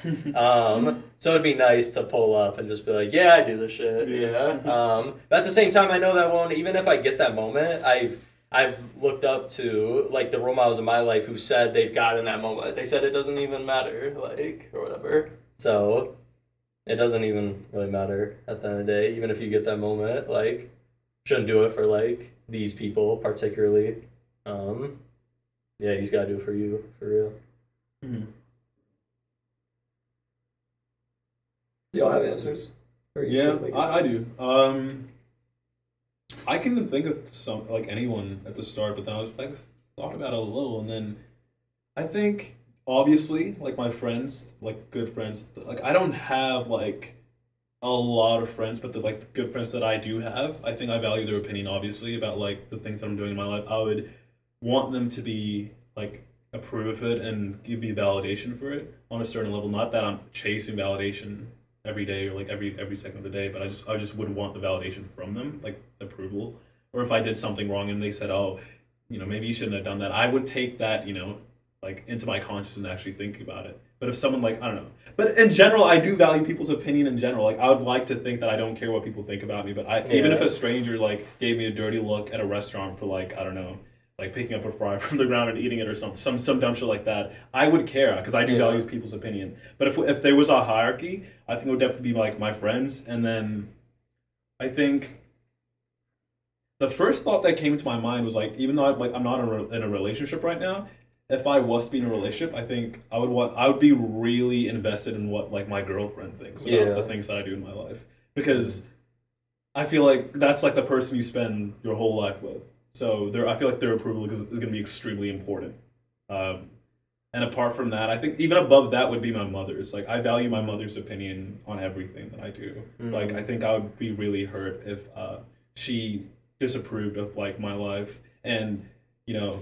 So it'd be nice to pull up and just be like, yeah, I do this shit. Yeah. Yeah. But at the same time, I know that won't. Even if I get that moment, I've looked up to like the role models in my life who said they've gotten that moment. They said it doesn't even matter, like or whatever. So it doesn't even really matter at the end of the day, even if you get that moment, like. Shouldn't do it for like these people particularly. Yeah, you just gotta do it for you, for real. Mhm. Y'all have answers? Or are you Yeah, still thinking I about it? do. I can think of some like anyone at the start, but then I was like thought about it a little, and then I think obviously like my friends, like good friends, like I don't have like a lot of friends, but the like the good friends that I do have, I think I value their opinion obviously about like the things that I'm doing in my life. I would want them to be like approve of it and give me validation for it on a certain level. Not that I'm chasing validation every day or like every second of the day, but I just would want the validation from them, like approval. Or if I did something wrong and they said, oh, maybe you shouldn't have done that, I would take that, like into my conscience and actually think about it. But if someone like I don't know, but in general, I do value people's opinion in general. Like I would like to think that I don't care what people think about me, but even if a stranger like gave me a dirty look at a restaurant for like I don't know, like picking up a fry from the ground and eating it or something, some dumb shit like that, I would care because I do value people's opinion. But if there was a hierarchy, I think it would definitely be like my friends, and then I think the first thought that came into my mind was like, even though I'm not in a relationship right now, if I was to be in a relationship, I think I would be really invested in what like my girlfriend thinks about the things that I do in my life, because I feel like that's like the person you spend your whole life with. So I feel like their approval is going to be extremely important. And apart from that, I think even above that would be my mother's. Like I value my mother's opinion on everything that I do. Like I think I would be really hurt if she disapproved of like my life, and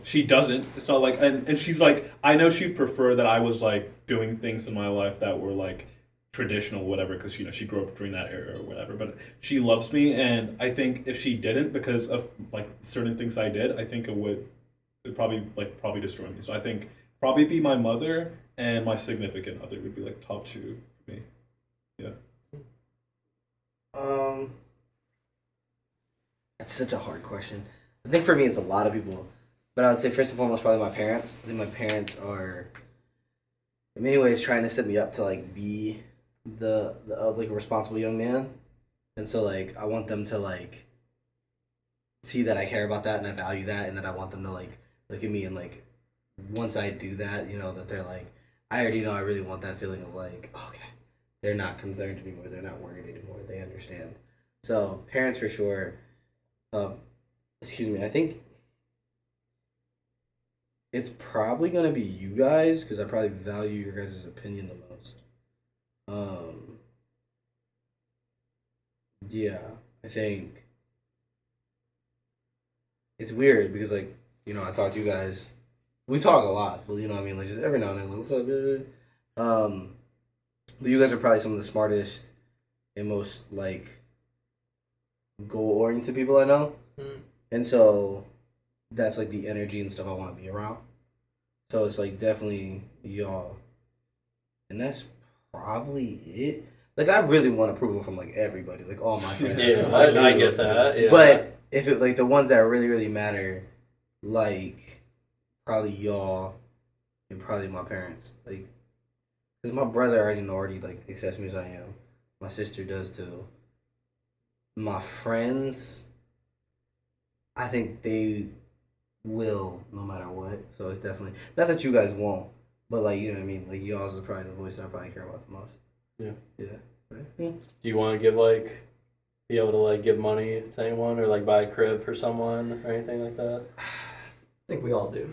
she doesn't. It's not like, and she's like, I know she'd prefer that I was like doing things in my life that were like traditional, whatever, because she grew up during that era or whatever. But she loves me, and I think if she didn't, because of like certain things I did, I think it probably destroy me. So I think probably be my mother and my significant other would be like top two for me. Yeah. That's such a hard question. I think for me it's a lot of people, but I would say first and foremost probably my parents. I think my parents are in many ways trying to set me up to like be the like a responsible young man, and so like I want them to like see that I care about that and I value that, and that I want them to like look at me and like once I do that, that they're like, I already know I really want that feeling of like, okay, they're not concerned anymore, they're not worried anymore, they understand. So parents for sure. Excuse me, I think it's probably gonna be you guys because I probably value your guys' opinion the most. Yeah, I think it's weird because like I talk to you guys. We talk a lot, but you know what I mean, like just every now and then, like what's up, dude? But you guys are probably some of the smartest and most like goal oriented people I know, and so that's like the energy and stuff I want to be around. So it's like definitely y'all, and that's probably it. Like I really want approval from like everybody, like all my friends. Yeah, I get that. Yeah. But if it like the ones that really really matter, like probably y'all and probably my parents, like because my brother already like accepts me as I am. My sister does too. My friends, I think they will no matter what. So it's definitely not that you guys won't, but like you know what I mean. Like y'all's is probably the voice I probably care about the most. Yeah. Yeah. Right? Do you want to be able to like give money to anyone or like buy a crib for someone or anything like that? I think we all do.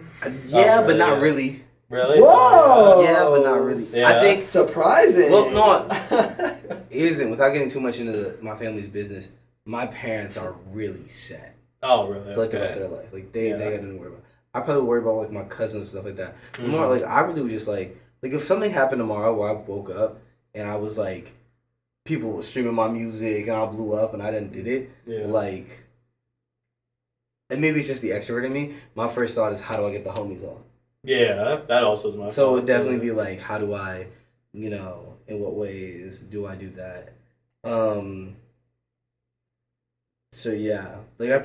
Yeah, Oh, but not yeah. really. Really? Whoa! Yeah, but not really. Yeah. I think. Surprising. Well, no. Here's the thing. Without getting too much into my family's business, my parents are really set Oh, really? for like the Okay. rest of their life. Like they Yeah. got nothing to worry about. I probably worry about like my cousins and stuff like that. Mhm. More like I really was just like if something happened tomorrow where I woke up and I was like, people were streaming my music and I blew up and I didn't did it. Yeah. Like, and maybe it's just the extrovert in me. My first thought is, how do I get the homies on? Yeah, that also is my So it fault, would definitely too. be like, how do I, in what ways do I do that? So yeah, like I'd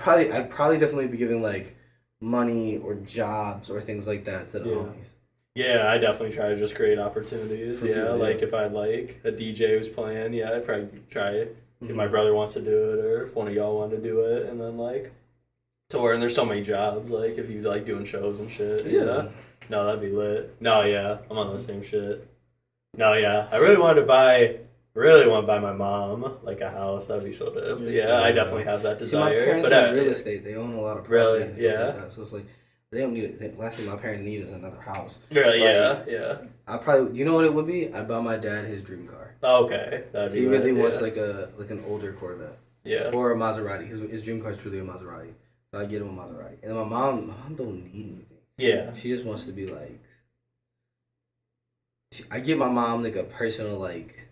probably definitely be giving like money or jobs or things like that to the Yeah. homies. Yeah, I definitely try to just create opportunities. For Yeah, people, like yeah. if I like a DJ who's playing, yeah, I'd probably try it. See if Mm-hmm. my brother wants to do it or if one of y'all want to do it, and then like tour. And there's so many jobs. Like if you like doing shows and shit. Yeah. No, that'd be lit. No, yeah, I'm on the same shit. No, yeah, I really want to buy my mom like a house. That'd be so dope. Yeah, I definitely have that See, my desire. parents But are in real estate. They own a lot of property. Really? And stuff Yeah. Like that. So it's like they don't need it. The last thing my parents need is another house. really, yeah, Like, yeah. I probably, you know what it would be? I'd buy my dad his dream car. Okay, that'd be He really lit, wants yeah. like an older Corvette Yeah. or a Maserati. His dream car is truly a Maserati. So I get him a Maserati. And then my mom don't need anything. Yeah. She just wants to be like. I give my mom like a personal like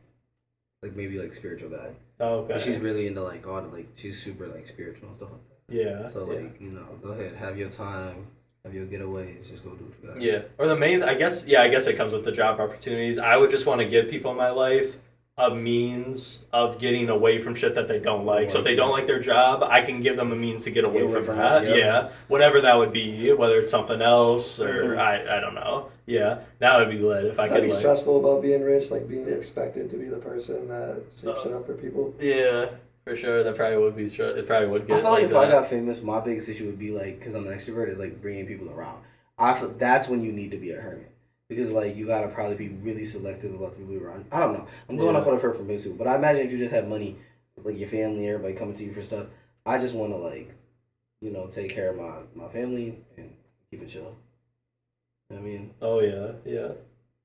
maybe like spiritual guide. Okay. But she's really into like all the like she's super like spiritual and stuff like that. Yeah. So yeah. like go ahead, have your time, have your getaways, just go do what you got. Yeah. Or the main, I guess it comes with the job opportunities. I would just want to give people in my life a means of getting away from shit that they don't like. So if they don't like their job, I can give them a means to get away from that. it, Yeah. Whatever that would be, whether it's something else or I don't know. Yeah. That would be lit if I That'd could be like. stressful about being rich, like being expected to be the person that shapes shit up for people. Yeah. For sure. That probably would be It probably would get I feel like if I that. got famous, my biggest issue would be like, because I'm an extrovert, is like bringing people around. I feel that's when you need to be a hermit. Because like you gotta probably be really selective about the people you're around. I don't know. I'm going off what I've heard from basic, but I imagine if you just had money, like your family, everybody coming to you for stuff. I just want to like, take care of my family and keep it chill. You know what I mean? Oh yeah, yeah,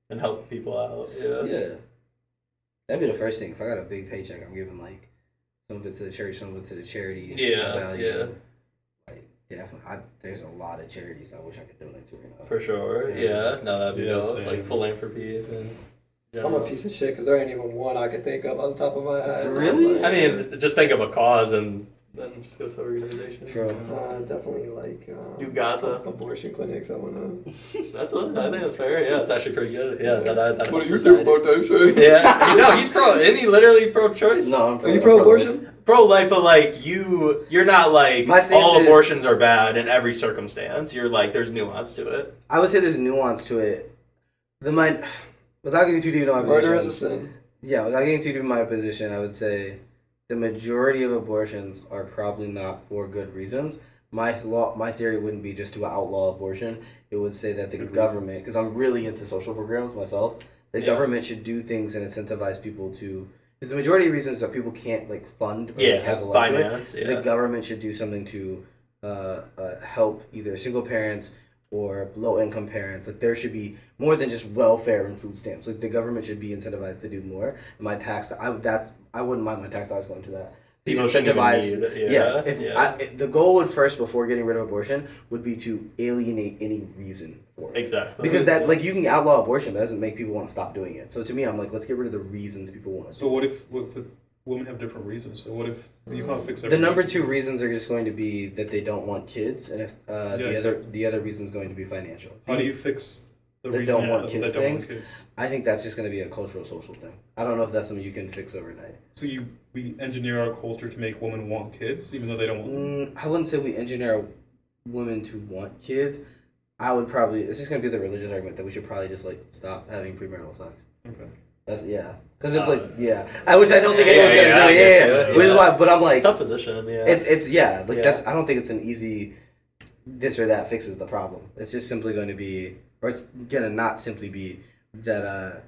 and help people out. Yeah. Yeah. That'd be the first thing. If I got a big paycheck, I'm giving like some of it to the church, some of it to the charities. Yeah, I value. yeah. Like definitely, there's a lot of charities I wish I could donate to right now. For sure. Yeah. No, that'd be Yeah, dope. same. Like philanthropy and. I'm a piece of shit because there ain't even one I can think of on top of my head. Really? Like, I mean, just think of a cause and then just go to organization. True. definitely like Do Gaza. abortion clinics. I wanna. That's what I think that's fair. Yeah, it's actually pretty good. Yeah, that What helps do you society. think about that shit? Yeah, he's pro. Isn't he literally pro-choice? No, I'm Are you pro-abortion? Pro-life, but like you're not like My stance all is- abortions are bad in every circumstance. You're like there's nuance to it. I would say there's nuance to it. Without getting too deep into my position. Murder is a sin. Yeah, without getting too deep in my position, I would say the majority of abortions are probably not for good reasons. My theory wouldn't be just to outlaw abortion. It would say that the Good government, because I'm really into social programs myself, the Yeah. government should do things and incentivize people to. The majority of reasons that people can't like fund or like, Yeah, have a lot to it, finance. the Yeah, government should do something to help either single parents or low income parents. Like there should be more than just welfare and food stamps. Like the government should be incentivized to do more. And I wouldn't mind my tax dollars going to that. To people shouldn't even incentivize. need. Yeah. Yeah, The goal would first, before getting rid of abortion, would be to alienate any reason for it. exactly. Because that, like, you can outlaw abortion, but that doesn't make people want to stop doing it. So to me, I'm like, let's get rid of the reasons people want to. So what if women have different reasons? So what if you can't fix The every number reason? 2 reasons are just going to be that they don't want kids, and if the other reason is going to be financial. How do you fix the They reason don't want that kids don't want things? kids? I think that's just going to be a cultural, social thing. I don't know if that's something you can fix overnight. So we engineer our culture to make women want kids, even though they don't want them. I wouldn't say we engineer women to want kids. I would probably. It's just going to be the religious argument that we should probably just like stop having premarital sex. Okay. That's because it's like which I don't think anyone's yeah, gonna I do. get Yeah, you, which is yeah. why. But I'm like, It's a tough position. Yeah. it's Yeah. that's. I don't think it's an easy. This or that fixes the problem. It's just simply going to be, or it's gonna not simply be that.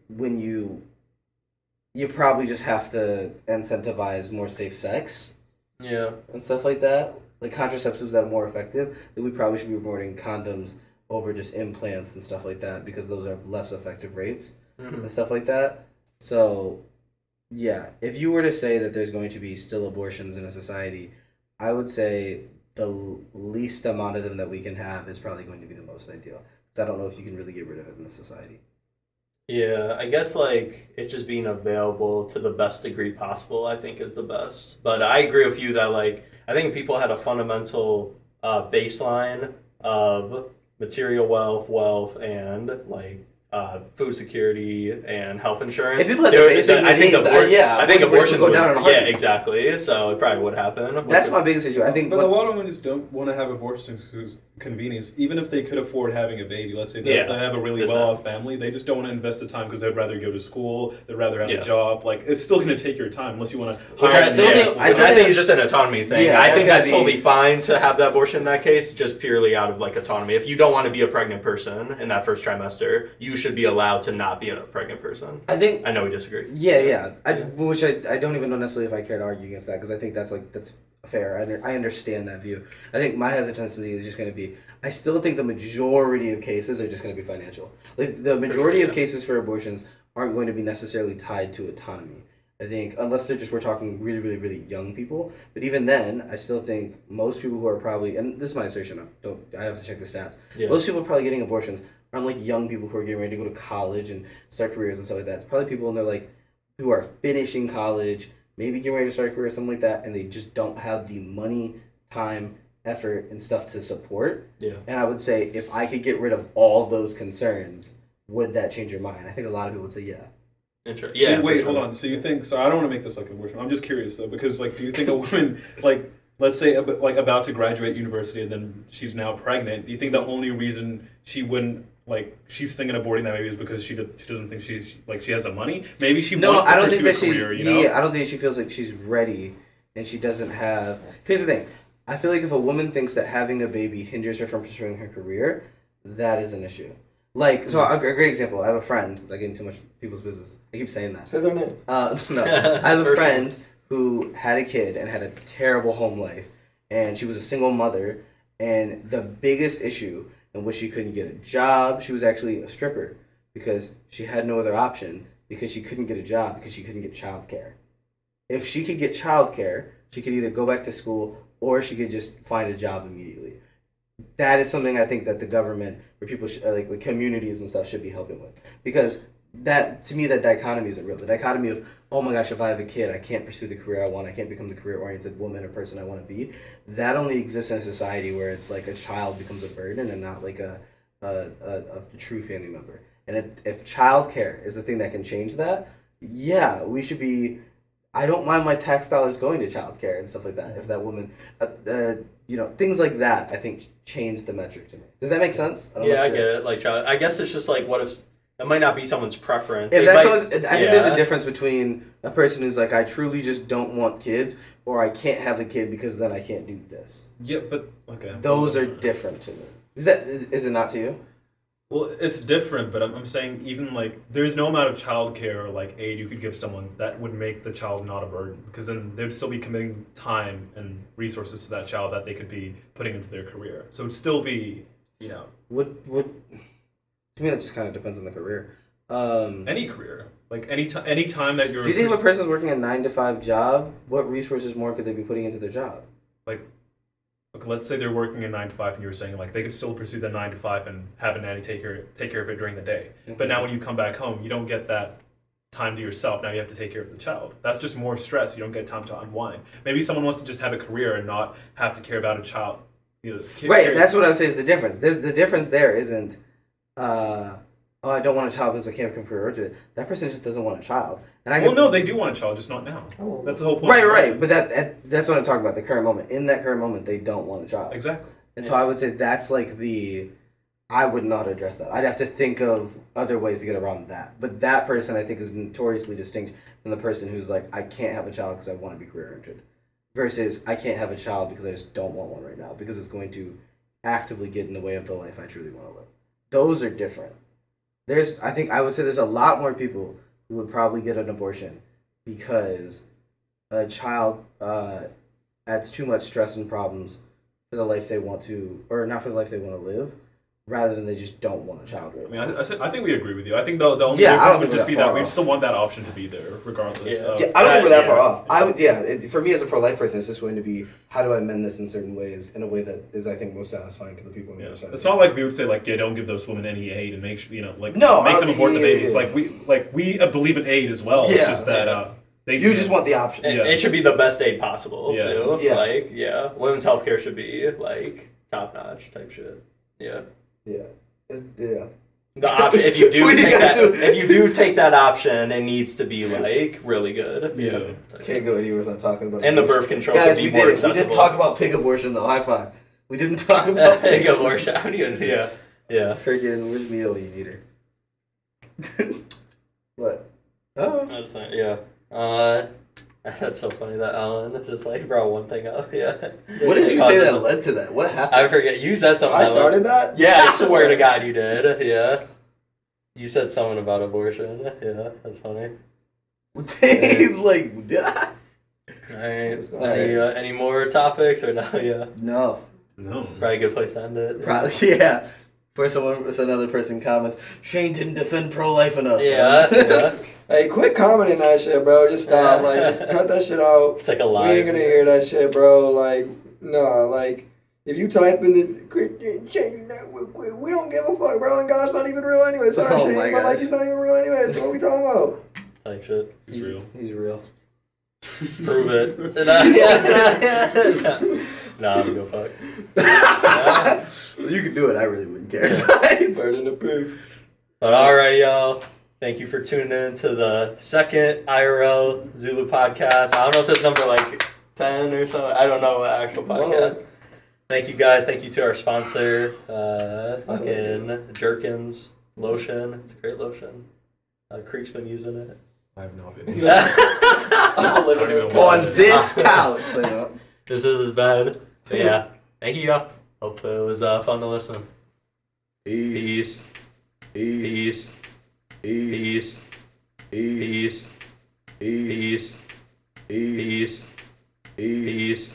When you probably just have to incentivize more safe sex yeah. and stuff like that, like contraceptives that are more effective. Then we probably should be promoting condoms over just implants and stuff like that because those are less effective rates Mhm. and stuff like that. So, yeah, if you were to say that there's going to be still abortions in a society, I would say the least amount of them that we can have is probably going to be the most ideal. Because I don't know if you can really get rid of it in this society. Yeah, I guess like it just being available to the best degree possible, I think is the best. But I agree with you that like I think people had a fundamental baseline of material wealth, and like food security and health insurance. If people had the basic I think needs, I think abortions would go would, down in a yeah, heartbeat. exactly. So it probably would happen. That's my biggest issue. I think, But a lot of women just don't want to have abortions because convenience. Even if they could afford having a baby, let's say they have a really well-off family, they just don't want to invest the time because they'd rather go to school, they'd rather have a job. Like it's still going to take your time unless you want to. Which I think is just an autonomy thing. Yeah, I think that's be totally fine to have that abortion in that case, just purely out of like autonomy. If you don't want to be a pregnant person in that first trimester, you should be allowed to not be a pregnant person. I know we disagree. Yeah. Which I don't even know necessarily if I care to argue against that because I think that's fair. I understand that view. I think my hesitancy is just going to be. I still think the majority of cases are just going to be financial. Like the majority of cases for abortions aren't going to be necessarily tied to autonomy. I think unless we're talking really, really, really young people. But even then, I still think most people who are probably, and this is my assertion. I have to check the stats. Yeah. Most people probably getting abortions aren't like young people who are getting ready to go to college and start careers and stuff like that. It's probably people in their like who are finishing college, maybe getting ready to start a career, something like that, and they just don't have the money, time, effort, and stuff to support. Yeah. And I would say if I could get rid of all those concerns, would that change your mind? I think a lot of people would say yeah. Interesting. So Yeah. wait, hold on. So you think? So I don't want to make this like an abortion. I'm just curious though, because like, do you think a woman like, let's say like about to graduate university and then she's now pregnant? Do you think the only reason she wouldn't like she's thinking of aborting that maybe is because she doesn't think she has the money? Maybe she wants to pursue a career. You know? Yeah, I don't think she feels like she's ready and she doesn't have. Here's the thing. I feel like if a woman thinks that having a baby hinders her from pursuing her career, that is an issue. Like, so a great example. I have a friend. I get into too much people's business. I keep saying that. Say their name. No, I have a friend who had a kid and had a terrible home life, and she was a single mother. And the biggest issue in which she couldn't get a job, she was actually a stripper because she had no other option because she couldn't get a job because she couldn't get childcare. If she could get childcare, she could either go back to school or she could just find a job immediately. That is something I think that the government or people like the communities and stuff should be helping with, because that to me that dichotomy isn't real. The dichotomy of, oh my gosh, if I have a kid I can't pursue the career I want, I can't become the career oriented woman or person I want to be, that only exists in a society where it's like a child becomes a burden and not like a true family member. And if childcare is the thing that can change that, yeah, we should be. I don't mind my tax dollars going to childcare and stuff like that. If that woman, things like that, I think change the metric to me. Does that make sense? I get it. Like, I guess it's just like, what if it might not be someone's preference? If that's I think there's a difference between a person who's like, I truly just don't want kids, or I can't have a kid because then I can't do this. Yeah, but okay. Those are different to me. Is it not to you? Well, it's different, but I'm saying even like there's no amount of childcare or like aid you could give someone that would make the child not a burden, because then they'd still be committing time and resources to that child that they could be putting into their career. So it'd still be, Would to me that just kind of depends on the career. Any career, like any time that you're. Do you think if a person's working a 9-to-5 job, what resources more could they be putting into their job? Like, okay, let's say they're working a 9-to-5, and you were saying like they could still pursue that 9-to-5 and have a nanny take care of it during the day. Mm-hmm. But now when you come back home, you don't get that time to yourself. Now you have to take care of the child. That's just more stress. You don't get time to unwind. Maybe someone wants to just have a career and not have to care about a child. Right. That's what I would say is the difference. The difference there isn't. I don't want a child because I can't become career oriented. That person just doesn't want a child. And no, they do want a child, just not now. Oh. That's the whole point. Right. But that's what I'm talking about. The current moment. In that current moment, they don't want a child. Exactly. And so I would say that's like I would not address that. I'd have to think of other ways to get around that. But that person, I think, is notoriously distinct from the person who's like, I can't have a child because I want to be career oriented, versus I can't have a child because I just don't want one right now because it's going to actively get in the way of the life I truly want to live. Those are different. I would say there's a lot more people who would probably get an abortion because a child adds too much stress and problems for the life they want to, or not for the life they want to live, rather than they just don't want a child right I now. mean, I think we agree with you. I think the only Yeah, I difference don't would think just we're be that that far we off. still want that option to be there, regardless. Yeah. Of Yeah, I don't think we're that yeah. far off. For me as a pro-life person, it's just going to be how do I amend this in certain ways in a way that is, I think, most satisfying to the people on the Yeah. other side. It's not like we would say like, yeah, don't give those women any aid and make sure, like No, I make don't them think- abort the yeah, babies. yeah. We believe in aid as well. Yeah. It's just that they You just want the option. It, Yeah. it should be the best aid possible Yeah. too. Yeah. Like, yeah, women's healthcare should be like top notch type shit. Yeah. Yeah. Yeah. The option, if you do We take gotta that, do- if you do take that option, it needs to be like really good. Yeah. Can't go anywhere without talking about And the abortion. birth control Guys, should we be more did it. We accessible. didn't talk about pig abortion though. High five. We didn't talk about Pig abortion. How do you? Yeah. Yeah. Freaking, where's Mio, you eater? What? Oh. I was thinking, yeah. That's so funny that Alan just like brought one thing up. Yeah. What did you Causes- say that led to that? What happened? I forget. You said something. I that started that? Yeah, I swear to God you did. Yeah. You said something about abortion. Yeah, that's funny. He's like, Alright. Any more topics or no? Yeah. no. No. Probably a good place to end it. Probably, yeah. Another person comments, Shane didn't defend pro-life enough. Yeah, yeah. Hey, quit commenting that shit, bro. Just stop. Like, just cut that shit out. It's like a We lie. ain't gonna hear that shit, bro. Like, no, like, if you type in the we don't give a fuck, bro. And God's not even real anyway. Sorry, Oh Shane, my but like gosh. he's not even real anyway. So what we talking about? Type shit. It's real. He's real. Prove it. No, I'm gonna go fuck. You can do it. I really wouldn't care. Burden of proof. But alright, y'all. Thank you for tuning in to the second IRL Zulu podcast. I don't know if this number like 10 or something. I don't know what actual podcast. Thank you guys. Thank you to our sponsor, fucking Jerkins lotion. It's a great lotion. Creak's been using it. I have not been. I'm living even in know On why. this couch. So, you know. This is his bed. But yeah. Thank you, y'all. Hope it was fun to listen. Peace. Peace. Peace. Peace. Peace. Peace. Peace. Peace. Peace. Peace.